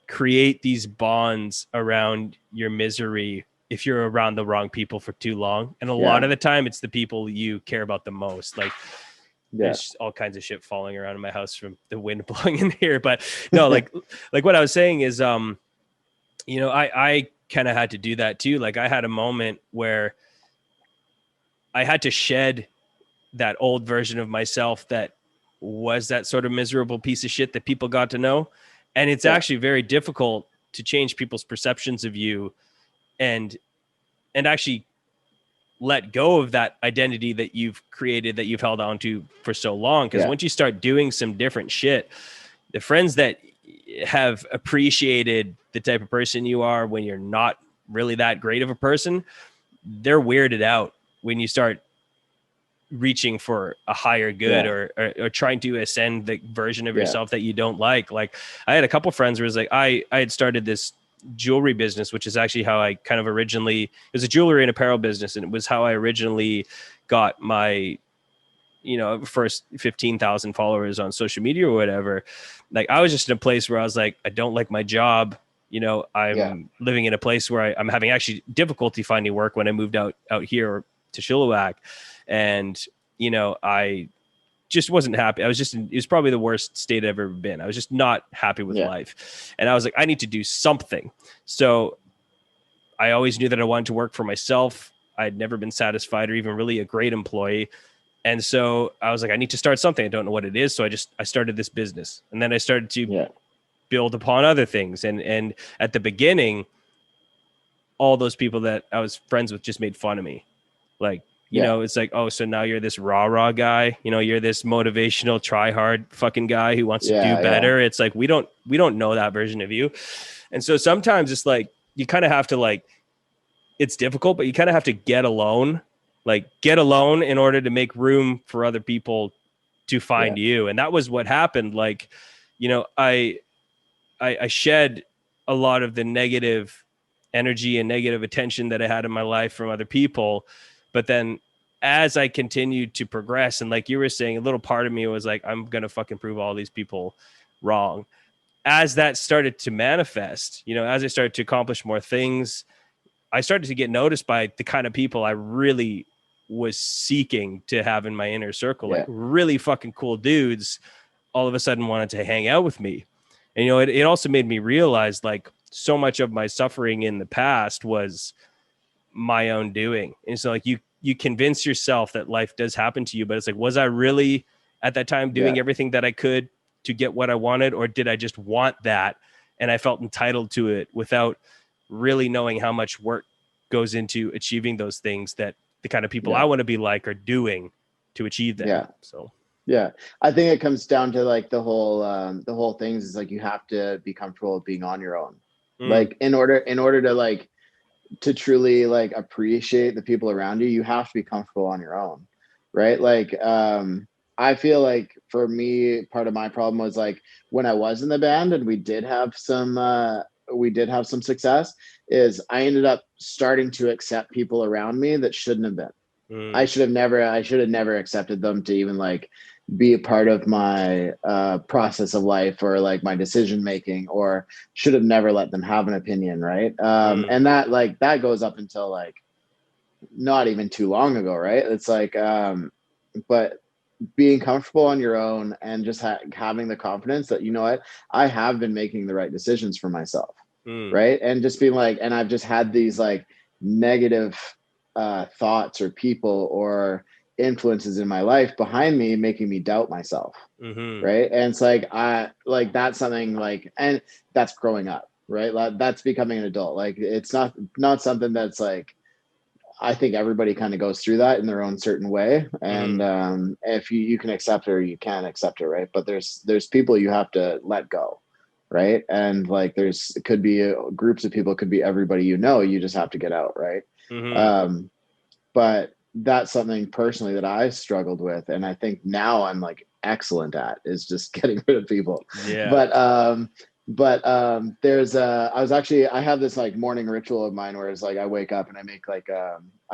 create these bonds around your misery if you're around the wrong people for too long. And a lot of the time it's the people you care about the most. Like, there's all kinds of shit falling around in my house from the wind blowing in here. But no, like what I was saying is, you know, I kind of had to do that too. Like I had a moment where I had to shed that old version of myself that was that sort of miserable piece of shit that people got to know. And it's actually very difficult to change people's perceptions of you and actually let go of that identity that you've created, that you've held on to for so long. Because once you start doing some different shit, the friends that have appreciated the type of person you are when you're not really that great of a person, they're weirded out when you start reaching for a higher good or trying to ascend the version of yourself that you don't like. Like I had a couple friends where it was like, I had started this jewelry business, which is actually how I kind of originally, it was a jewelry and apparel business. And it was how I originally got my, you know, first 15,000 followers on social media or whatever. Like I was just in a place where I was like, I don't like my job. You know, I'm living in a place where I'm having actually difficulty finding work when I moved out here to Chilliwack. And, you know, I just wasn't happy. It was probably the worst state I've ever been. I was just not happy with life. And I was like, I need to do something. So I always knew that I wanted to work for myself. I'd never been satisfied or even really a great employee. And so I was like, I need to start something. I don't know what it is. So I started this business, and then I started to build upon other things. And at the beginning, all those people that I was friends with just made fun of me. Like, you know, it's like, oh, so now you're this rah guy, you know, you're this motivational, try hard fucking guy who wants to do better. It's like, we don't know that version of you. And so sometimes it's like, you kind of have to like, it's difficult, but you kind of have to get alone in order to make room for other people to find you. And that was what happened. Like, you know, I shed a lot of the negative energy and negative attention that I had in my life from other people. But then as I continued to progress, and like you were saying, a little part of me was like, I'm going to fucking prove all these people wrong. As that started to manifest, you know, as I started to accomplish more things, I started to get noticed by the kind of people I really was seeking to have in my inner circle, like really fucking cool dudes all of a sudden wanted to hang out with me. And, you know, it also made me realize like so much of my suffering in the past was my own doing. And so like you convince yourself that life does happen to you, but it's like, was I really at that time doing everything that I could to get what I wanted? Or did I just want that? And I felt entitled to it without really knowing how much work goes into achieving those things that the kind of people I want to be like are doing to achieve them. Yeah. So, I think it comes down to like the whole things is like, you have to be comfortable with being on your own. Like in order to like, to truly like appreciate the people around you, you have to be comfortable on your own. Right. Like, I feel like for me, part of my problem was like when I was in the band and we did have some success, is I ended up starting to accept people around me that shouldn't have been. I should have never accepted them to even like be a part of my process of life or like my decision making, or should have never let them have an opinion. Right. And that goes up until like not even too long ago. Right. It's like, but being comfortable on your own and just having the confidence that, you know what, I have been making the right decisions for myself. Right. And just being like, and I've just had these like negative thoughts or people or influences in my life behind me making me doubt myself. Right. And it's like, that's something like, and that's growing up, right? That's becoming an adult. Like, it's not something that's like, I think everybody kind of goes through that in their own certain way. And if you can accept it or you can't accept it. Right. But there's people you have to let go. Right. And like, it could be groups of people, it could be everybody, you know, you just have to get out. Right. But that's something personally that I struggled with. And I think now I'm like excellent at is just getting rid of people. Yeah. But I have this like morning ritual of mine where it's like, I wake up and I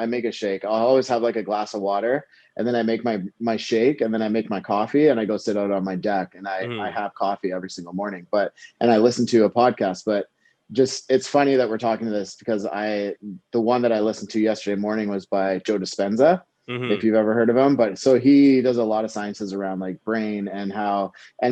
make a shake. I'll always have like a glass of water, and then I make my shake, and then I make my coffee, and I go sit out on my deck, and I have coffee every single morning, and I listen to a podcast. But just, it's funny that we're talking to this because the one that I listened to yesterday morning was by Joe Dispenza. If you've ever heard of him. But so he does a lot of sciences around like brain and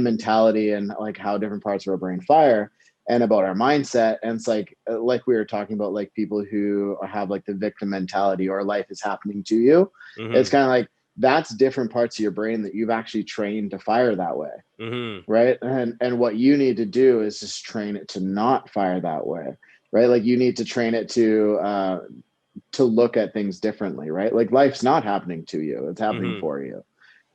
mentality and like how different parts of our brain fire and about our mindset. And it's like we were talking about, like people who have like the victim mentality or life is happening to you. It's kind of like, that's different parts of your brain that you've actually trained to fire that way. Right. And what you need to do is just train it to not fire that way. Right. Like, you need to train it to look at things differently, right? Like, life's not happening to you, it's happening for you,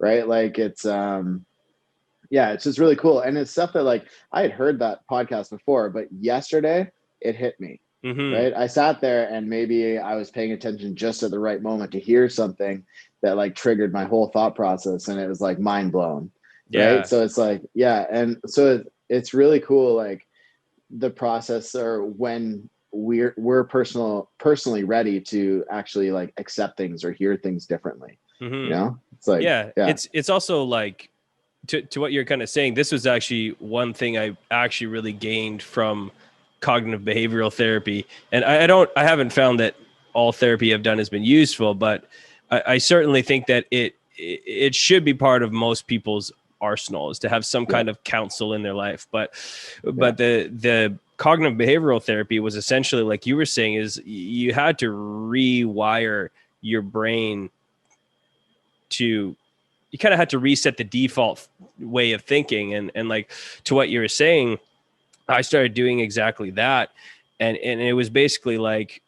right? Like, it's it's just really cool. And it's stuff that like I had heard that podcast before, but yesterday it hit me. Right. I sat there and maybe I was paying attention just at the right moment to hear something that like triggered my whole thought process, and it was like mind blown. Right. So it's like, and so it's really cool, like the process, or when we're personally ready to actually like accept things or hear things differently. You know, it's like, it's also like to what you're kind of saying. This was actually one thing I actually really gained from cognitive behavioral therapy. And I haven't found that all therapy I've done has been useful, but I certainly think that it it should be part of most people's arsenal, is to have some kind of counsel in their life. But the cognitive behavioral therapy was essentially, like you were saying, is you had to rewire your brain to, you kind of had to reset the default way of thinking. And like, to what you were saying, I started doing exactly that. And it was basically like,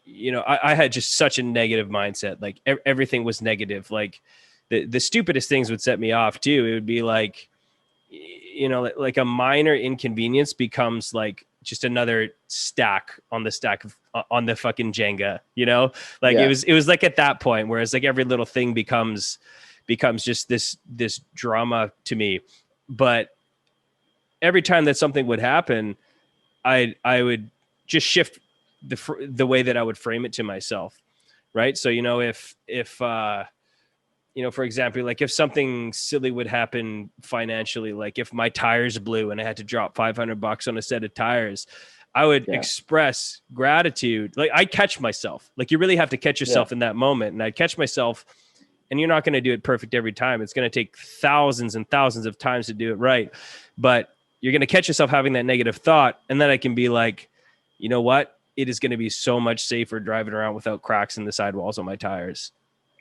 you know, I had just such a negative mindset. Like everything was negative. Like the stupidest things would set me off too. It would be like, you know, like a minor inconvenience becomes like just another stack on the stack of, on the fucking Jenga, you know, like it was like at that point, whereas like every little thing becomes just this drama to me. But every time that something would happen, I would just shift the way that I would frame it to myself. Right. So, you know, if you know, for example, like if something silly would happen financially, like if my tires blew and I had to drop $500 on a set of tires, I would express gratitude. Like I catch myself, like you really have to catch yourself in that moment. And I'd catch myself, and you're not going to do it perfect every time. It's going to take thousands and thousands of times to do it right. But you're going to catch yourself having that negative thought. And then I can be like, you know what? It is going to be so much safer driving around without cracks in the sidewalls on my tires.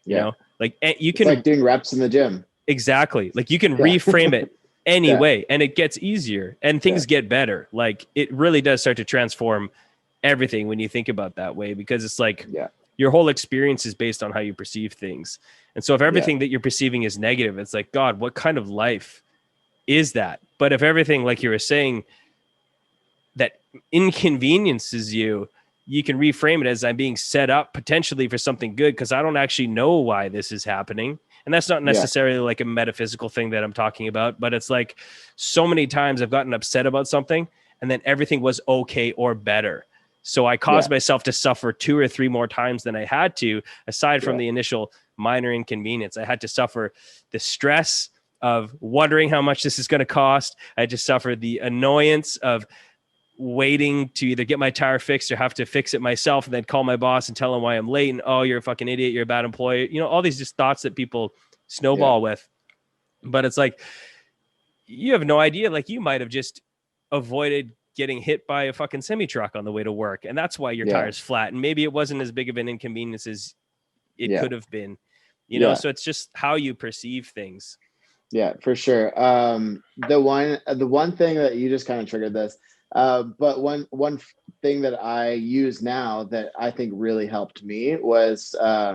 You know, like you can, it's like doing reps in the gym. Exactly. Like you can reframe it anyway, and it gets easier and things get better. Like it really does start to transform everything when you think about that way, because it's like your whole experience is based on how you perceive things. And so if everything that you're perceiving is negative, it's like, God, what kind of life is that? But if everything, like you were saying, that inconveniences you, you can reframe it as I'm being set up potentially for something good, because I don't actually know why this is happening. And that's not necessarily like a metaphysical thing that I'm talking about, but it's like so many times I've gotten upset about something and then everything was okay or better. So I caused myself to suffer 2 or 3 more times than I had to, aside from the initial minor inconvenience. I had to suffer the stress of wondering how much this is going to cost. I had to suffer the annoyance of waiting to either get my tire fixed or have to fix it myself, and then call my boss and tell him why I'm late. And, oh, you're a fucking idiot. You're a bad employee. You know, all these just thoughts that people snowball with. But it's like, you have no idea. Like you might have just avoided getting hit by a fucking semi truck on the way to work. And that's why your tire's flat. And maybe it wasn't as big of an inconvenience as it could have been, you know? So it's just how you perceive things. Yeah, for sure. The one thing that you just kind of triggered this, but one thing that I use now that I think really helped me was, I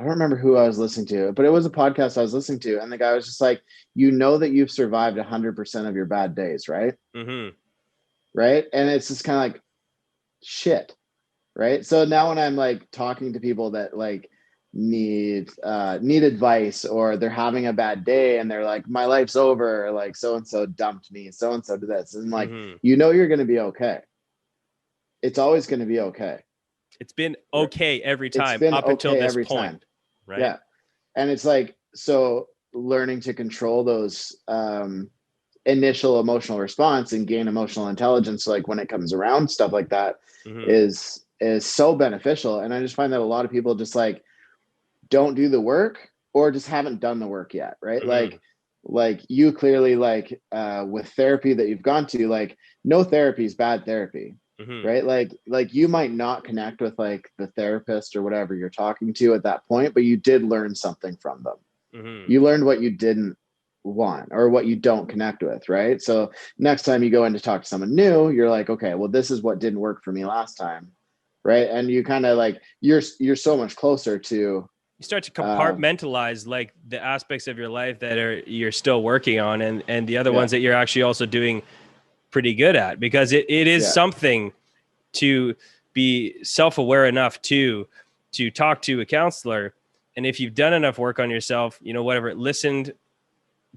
don't remember who I was listening to, but it was a podcast I was listening to. And the guy was just like, you know that you've survived 100% of your bad days, right? Mm-hmm. Right. And it's just kind of like, shit. Right. So now when I'm like talking to people that like need advice, or they're having a bad day and they're like, my life's over, like so-and-so dumped me, so-and-so did this. And like, you know, you're going to be okay. It's always going to be okay. It's been okay every time up until this point. Right. Yeah. And it's like, so learning to control those initial emotional response and gain emotional intelligence, like when it comes around stuff like that, is so beneficial. And I just find that a lot of people just like don't do the work, or just haven't done the work yet. Right. Like you clearly, like with therapy that you've gone to, like no therapy is bad therapy. Right. Like you might not connect with like the therapist or whatever you're talking to at that point, but you did learn something from them. You learned what you didn't want or what you don't connect with. Right. So next time you go in to talk to someone new, you're like, okay, well, this is what didn't work for me last time. Right. And you kind of like, you're so much closer to, you start to compartmentalize like the aspects of your life that you're still working on, and the other ones that you're actually also doing pretty good at, because it is something to be self-aware enough to talk to a counselor. And if you've done enough work on yourself, you know, whatever, listened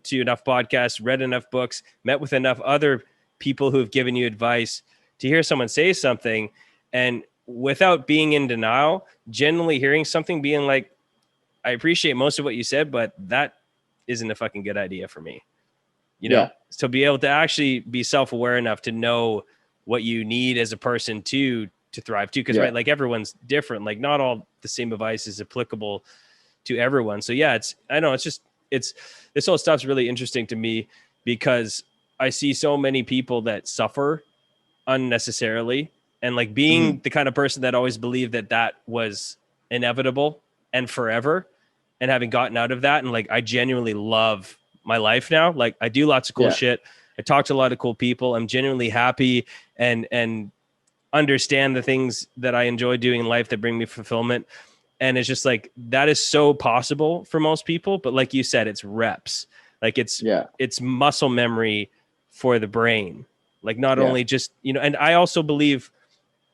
to enough podcasts, read enough books, met with enough other people who've given you advice, to hear someone say something and without being in denial, genuinely hearing something, being like, I appreciate most of what you said, but that isn't a fucking good idea for me. You know, so be able to actually be self-aware enough to know what you need as a person to thrive too. Cause right, like everyone's different. Like not all the same advice is applicable to everyone. So yeah, this whole stuff's really interesting to me because I see so many people that suffer unnecessarily, and like being the kind of person that always believed that was inevitable and forever, and having gotten out of that. And like, I genuinely love my life now. Like, I do lots of cool shit. I talk to a lot of cool people. I'm genuinely happy and understand the things that I enjoy doing in life that bring me fulfillment. And it's just like, that is so possible for most people. But like you said, it's reps. Like it's muscle memory for the brain. Like not only just, and I also believe,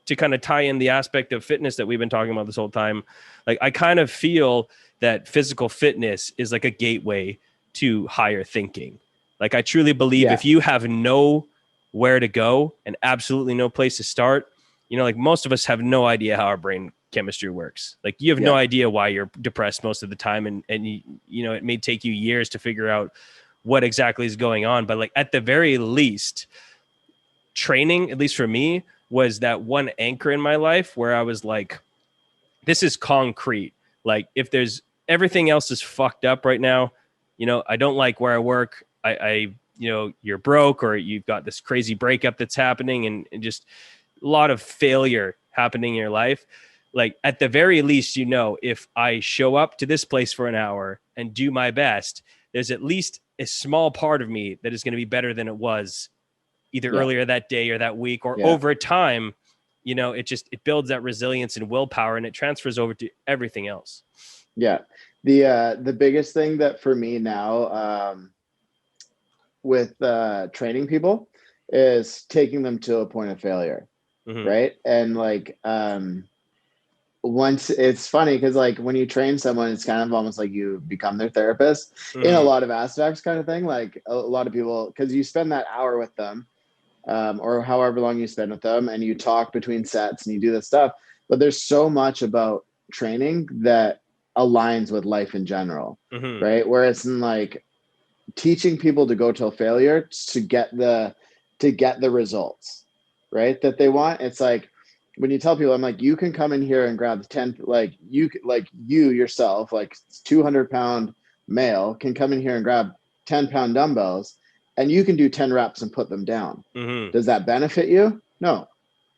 to kind of tie in the aspect of fitness that we've been talking about this whole time, like I kind of feel that physical fitness is like a gateway to higher thinking. Like I truly believe if you have nowhere to go and absolutely no place to start, like most of us have no idea how our brain chemistry works. Like you have no idea why you're depressed most of the time. And it may take you years to figure out what exactly is going on. But like at the very least, training, at least for me, was that one anchor in my life where I was like, this is concrete. Like if there's everything else is fucked up right now, I don't like where I work. I you're broke, or you've got this crazy breakup that's happening, and just a lot of failure happening in your life. Like at the very least, if I show up to this place for an hour and do my best, there's at least a small part of me that is going to be better than it was either earlier that day or that week, or over time. It builds that resilience and willpower, and it transfers over to everything else. Yeah. The biggest thing that for me now, with training people, is taking them to a point of failure. Right. And like, once, it's funny because like when you train someone, it's kind of almost like you become their therapist in a lot of aspects, kind of thing. Like a lot of people, because you spend that hour with them, or however long you spend with them, and you talk between sets and you do this stuff. But there's so much about training that aligns with life in general, right? Where it's in like teaching people to go till failure to get the results, right, that they want. It's like when you tell people, I'm like, you can come in here and grab the 10, like you yourself, like 200-pound male can come in here and grab 10-pound dumbbells, and you can do 10 reps and put them down. Does that benefit you? No.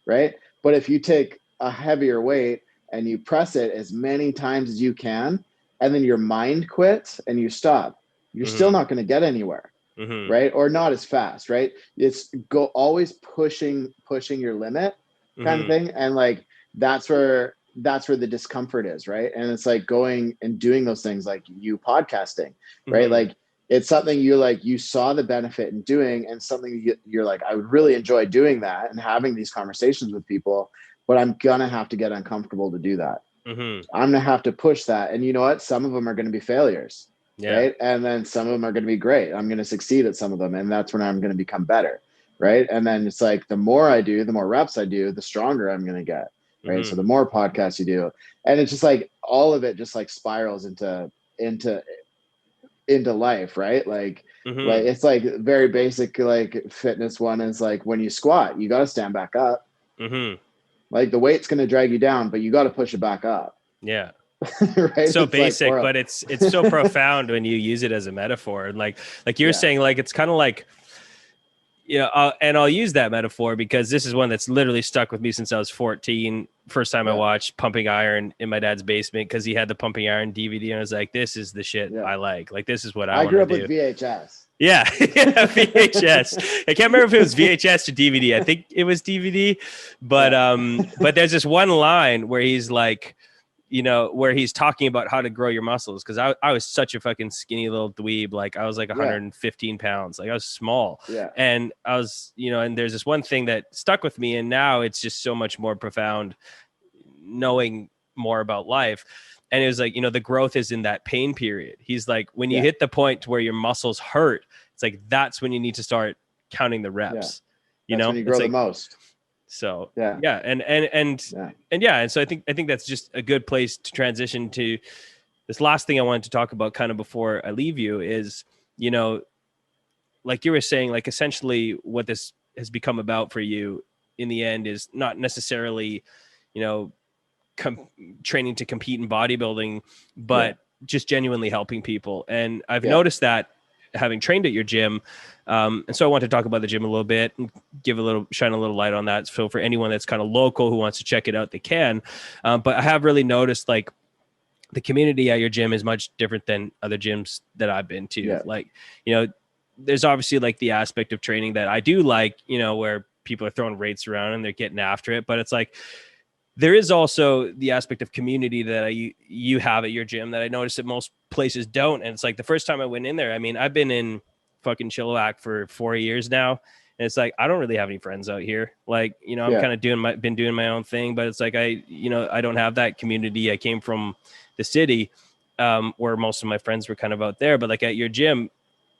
Right. But if you take a heavier weight and you press it as many times as you can, and then your mind quits and you stop, you're still not going to get anywhere. Right. Or not as fast. Right. It's always pushing your limit kind of thing. And like, that's where the discomfort is. Right. And it's like going and doing those things, like you podcasting, right? Like, it's something you saw the benefit in doing, and something you're like, I would really enjoy doing that and having these conversations with people, but I'm going to have to get uncomfortable to do that. I'm going to have to push that. And you know what? Some of them are going to be failures, right? And then some of them are going to be great. I'm going to succeed at some of them. And that's when I'm going to become better. Right. And then it's like, the more I do, the more reps I do, the stronger I'm going to get. Right. So the more podcasts you do, and it's just like all of it just like spirals into life, right? Like, like it's like very basic, like fitness one is like when you squat, you got to stand back up. Like the weight's going to drag you down, but you got to push it back up. Yeah. Right. So it's basic, like, but it's so profound when you use it as a metaphor. And like you're saying, like, it's kind of like, and I'll use that metaphor because this is one that's literally stuck with me since I was 14. First time I watched Pumping Iron in my dad's basement because he had the Pumping Iron DVD, and I was like, this is the shit I like. Like, this is what I want to do. I grew up with VHS. Yeah, VHS. I can't remember if it was VHS or DVD. I think it was DVD. But but there's this one line where he's like, where he's talking about how to grow your muscles. Cause I was such a fucking skinny little dweeb. Like I was like 115 pounds. Like I was small. Yeah. And I was, and there's this one thing that stuck with me. And now it's just so much more profound knowing more about life. And it was like, the growth is in that pain period. He's like, when you hit the point where your muscles hurt, it's like, that's when you need to start counting the reps, That's when you grow the most. So and so I think that's just a good place to transition to this last thing I wanted to talk about kind of before I leave you is, like you were saying, like essentially what this has become about for you in the end is not necessarily, training to compete in bodybuilding, but just genuinely helping people. And I've Yeah. noticed that having trained at your gym. And so I want to talk about the gym a little bit and shine a little light on that. So for anyone that's kind of local who wants to check it out, they can. But I have really noticed like the community at your gym is much different than other gyms that I've been to. Yeah. Like, you know, there's obviously like the aspect of training that I do like, you know, where people are throwing weights around and they're getting after it. But it's like, there is also the aspect of community that you have at your gym that I noticed that most places don't. And it's like the first time I went in there, I mean, I've been in fucking Chilliwack for 4 years now. And it's like, I don't really have any friends out here. Like, you know, I'm kind of been doing my own thing, but it's like, I don't have that community. I came from the city where most of my friends were kind of out there, but like at your gym,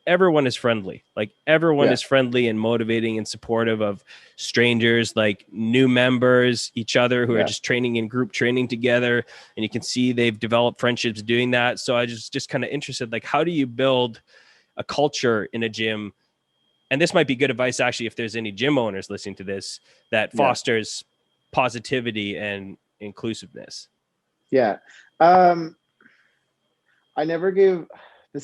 everyone is friendly. Like everyone is friendly and motivating and supportive of strangers, like new members, each other who are just training in group training together. And you can see they've developed friendships doing that. So I just kind of interested, like, how do you build a culture in a gym? And this might be good advice, actually, if there's any gym owners listening to this, that fosters positivity and inclusiveness. Yeah. I never give the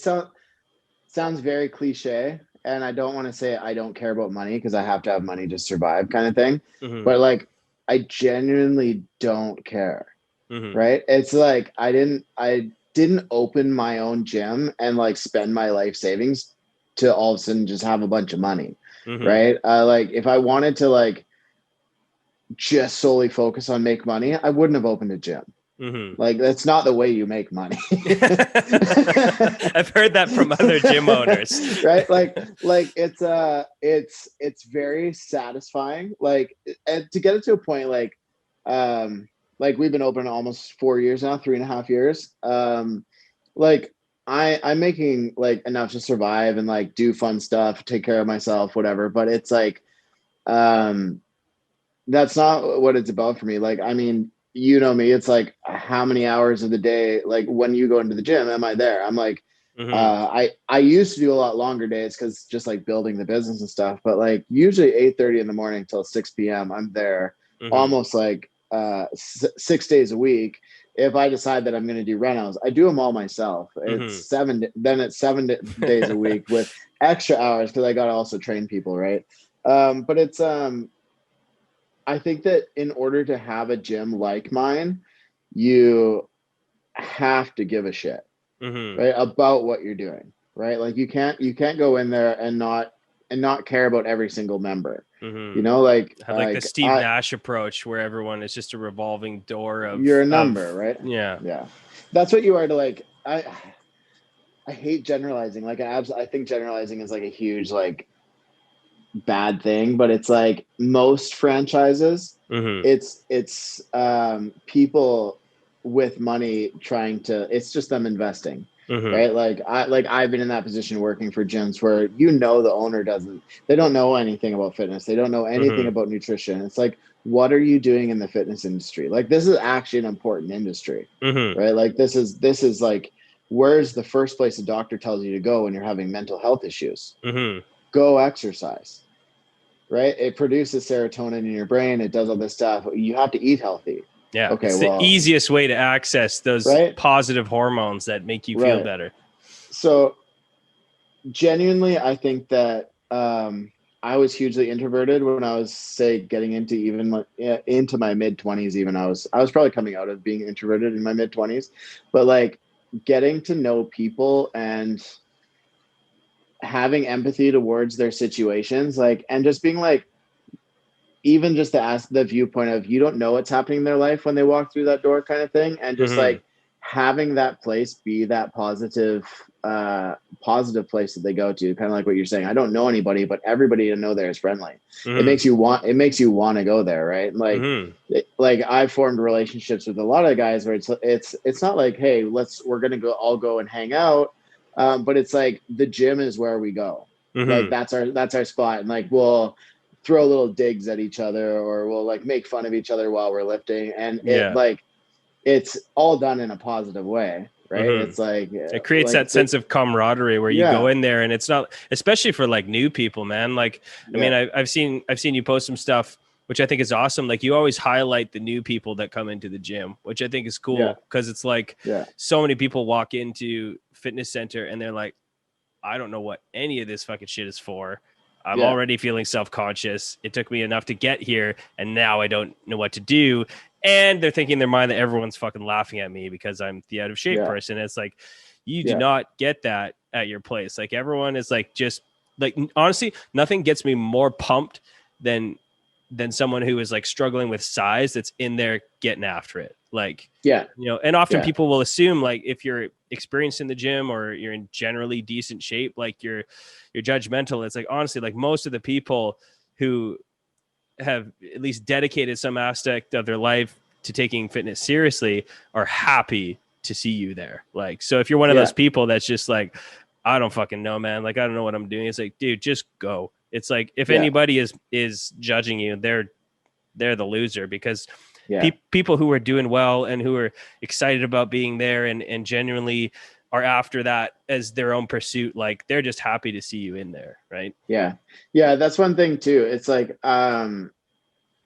sounds very cliche, and I don't want to say I don't care about money because I have to have money to survive kind of thing. Mm-hmm. But like, I genuinely don't care. Mm-hmm. Right. It's like, I didn't open my own gym and like spend my life savings to all of a sudden just have a bunch of money. Mm-hmm. Right. Like if I wanted to like just solely focus on make money, I wouldn't have opened a gym. Mm-hmm. Like that's not the way you make money. I've heard that from other gym owners. Right? Like it's very satisfying. Like, and to get it to a point like we've been open almost 4 years now, 3.5 years. Like I'm making like enough to survive and like do fun stuff, take care of myself, whatever. But it's like that's not what it's about for me. Like, I mean, you know me, it's like how many hours of the day, like when you go into the gym, am I there? I'm like, I used to do a lot longer days because just like building the business and stuff, but like usually 8:30 in the morning till 6 p.m. I'm there almost like 6 days a week. If I decide that I'm going to do renos, I do them all myself. It's 7 days a week with extra hours because I got to also train people, right? But it's I think that in order to have a gym like mine, you have to give a shit, right, about what you're doing, right? Like you can't go in there and not care about every single member. You know, like have like the Steve Nash approach where everyone is just a revolving door of you're a number, right? Yeah. That's what you are to like. I hate generalizing. Like I think generalizing is like a huge like bad thing, but it's like most franchises, it's people with money trying to, it's just them investing, right? Like I've been in that position working for gyms where the owner they don't know anything about fitness, they don't know anything about nutrition. It's like, what are you doing in the fitness industry? Like this is actually an important industry, right? Like this is like, where's the first place a doctor tells you to go when you're having mental health issues? Go exercise, right? It produces serotonin in your brain. It does all this stuff. You have to eat healthy. Yeah. Okay. It's the easiest way to access those positive hormones that make you feel better. So genuinely, I think that I was hugely introverted when I was, say, getting into into my mid-20s. Even I was probably coming out of being introverted in my mid-20s, but like getting to know people and having empathy towards their situations, like, and just being like, even just to ask the viewpoint of, you don't know what's happening in their life when they walk through that door kind of thing. And just like having that place be that positive place that they go to, kind of like what you're saying. I don't know anybody, but everybody I know there is friendly. It makes you want to go there. Right. Like, like I've formed relationships with a lot of guys where it's not like, hey, we're going to all go and hang out. But it's like the gym is where we go. Like that's our spot. And like, we'll throw little digs at each other, or we'll like make fun of each other while we're lifting. And it's all done in a positive way. Right. It's like, it creates that sense of camaraderie where you go in there, and it's not, especially for like new people, man. Like, I mean, I've seen you post some stuff, which I think is awesome. Like you always highlight the new people that come into the gym, which I think is cool because it's like so many people walk into fitness center and they're like, I don't know what any of this fucking shit is for. I'm already feeling self-conscious. It took me enough to get here and now I don't know what to do. And they're thinking in their mind that everyone's fucking laughing at me because I'm the out of shape person. It's like, you do not get that at your place. Like everyone is like, just like, honestly, nothing gets me more pumped than someone who is like struggling with size that's in there getting after it. Like, you know, and often people will assume like if you're experienced in the gym or you're in generally decent shape, like you're judgmental. It's like, honestly, like most of the people who have at least dedicated some aspect of their life to taking fitness seriously are happy to see you there. Like, so if you're one of those people that's just like, I don't fucking know, man. Like, I don't know what I'm doing. It's like, dude, just go. It's like, if anybody is judging you, they're the loser because people who are doing well and who are excited about being there and genuinely are after that as their own pursuit, like they're just happy to see you in there. Right. Yeah. That's one thing too. It's like,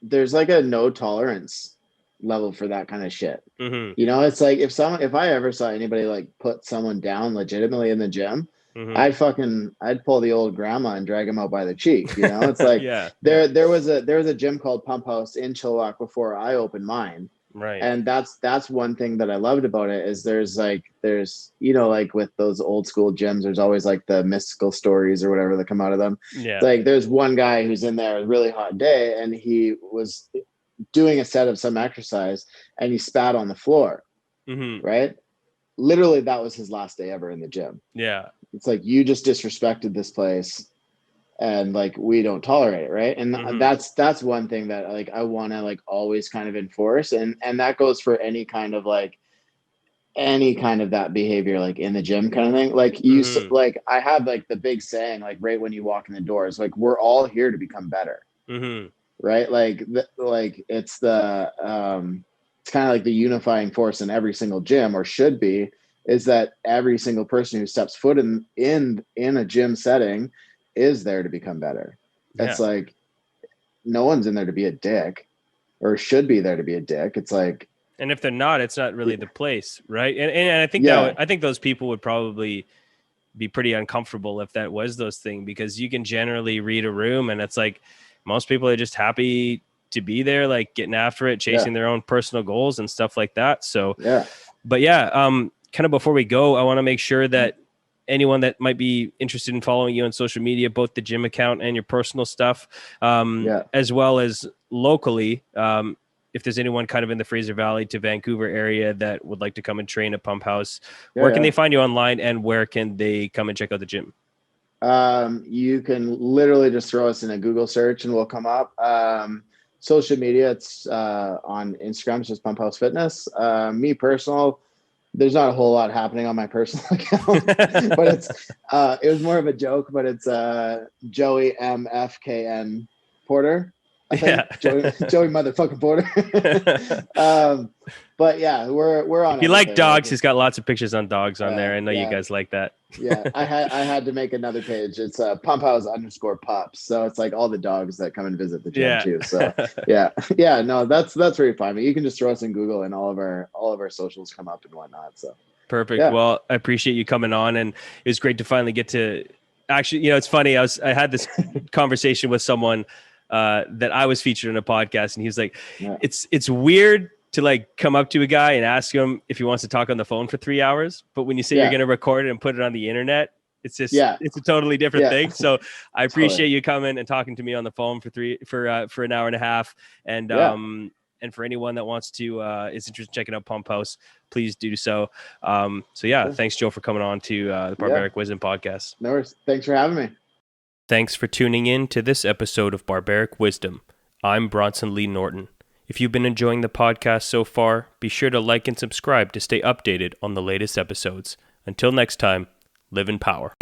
there's like a no tolerance level for that kind of shit. You know, it's like if I ever saw anybody like put someone down legitimately in the gym, I'd pull the old grandma and drag him out by the cheek. You know, it's like there was a gym called Pumphouse in Chilliwack before I opened mine. Right. And that's one thing that I loved about it is there's you know, like with those old school gyms, there's always like the mystical stories or whatever that come out of them. Yeah. Like there's one guy who's in there, a really hot day, and he was doing a set of some exercise and he spat on the floor. Right. Literally, that was his last day ever in the gym. Yeah. It's like, you just disrespected this place and like, we don't tolerate it. Right. And that's one thing that like, I want to like always kind of enforce. And that goes for any kind of that behavior, like in the gym kind of thing. Like like I have like the big saying, like right when you walk in the doors, like we're all here to become better. Right. Like, it's the, it's kind of like the unifying force in every single gym, or should be, is that every single person who steps foot in a gym setting is there to become better. It's like, no one's in there to be a dick or should be there to be a dick. It's like, and if they're not, it's not really the place. Right. And I think I think those people would probably be pretty uncomfortable if that was those things, because you can generally read a room and it's like, most people are just happy to be there, like getting after it, chasing their own personal goals and stuff like that. So, but kind of before we go, I want to make sure that anyone that might be interested in following you on social media, both the gym account and your personal stuff, as well as locally, if there's anyone kind of in the Fraser Valley to Vancouver area that would like to come and train at Pumphouse, where can they find you online and where can they come and check out the gym? You can literally just throw us in a Google search and we'll come up. Social media, it's on Instagram, it's just Pumphouse Fitness. Me personal, there's not a whole lot happening on my personal account, but it was more of a joke, but it's Joey MFKN Porter. I think. Joey motherfucking Porter. But yeah, we're on. If you like dogs, he's got lots of pictures on dogs on there. I know you guys like that. I had to make another page. It's Pumphouse_pups. So it's like all the dogs that come and visit the gym too. So no, that's where you find me. You can just throw us in Google and all of our socials come up and whatnot. So perfect. Yeah. Well, I appreciate you coming on, and it was great to finally get to actually. You know, it's funny. I had this conversation with someone that I was featured in a podcast, and he was like, "It's weird to like come up to a guy and ask him if he wants to talk on the phone for 3 hours. But when you say you're going to record it and put it on the internet, it's just, it's a totally different thing. So I appreciate you coming and talking to me on the phone for an hour and a half. And, and for anyone that wants to, is interested in checking out Pumphouse, please do so. Thanks, Joe, for coming on to the Barbaric Wisdom podcast. No worries. Thanks for having me. Thanks for tuning in to this episode of Barbaric Wisdom. I'm Bronson Lee Norton. If you've been enjoying the podcast so far, be sure to like and subscribe to stay updated on the latest episodes. Until next time, live in power.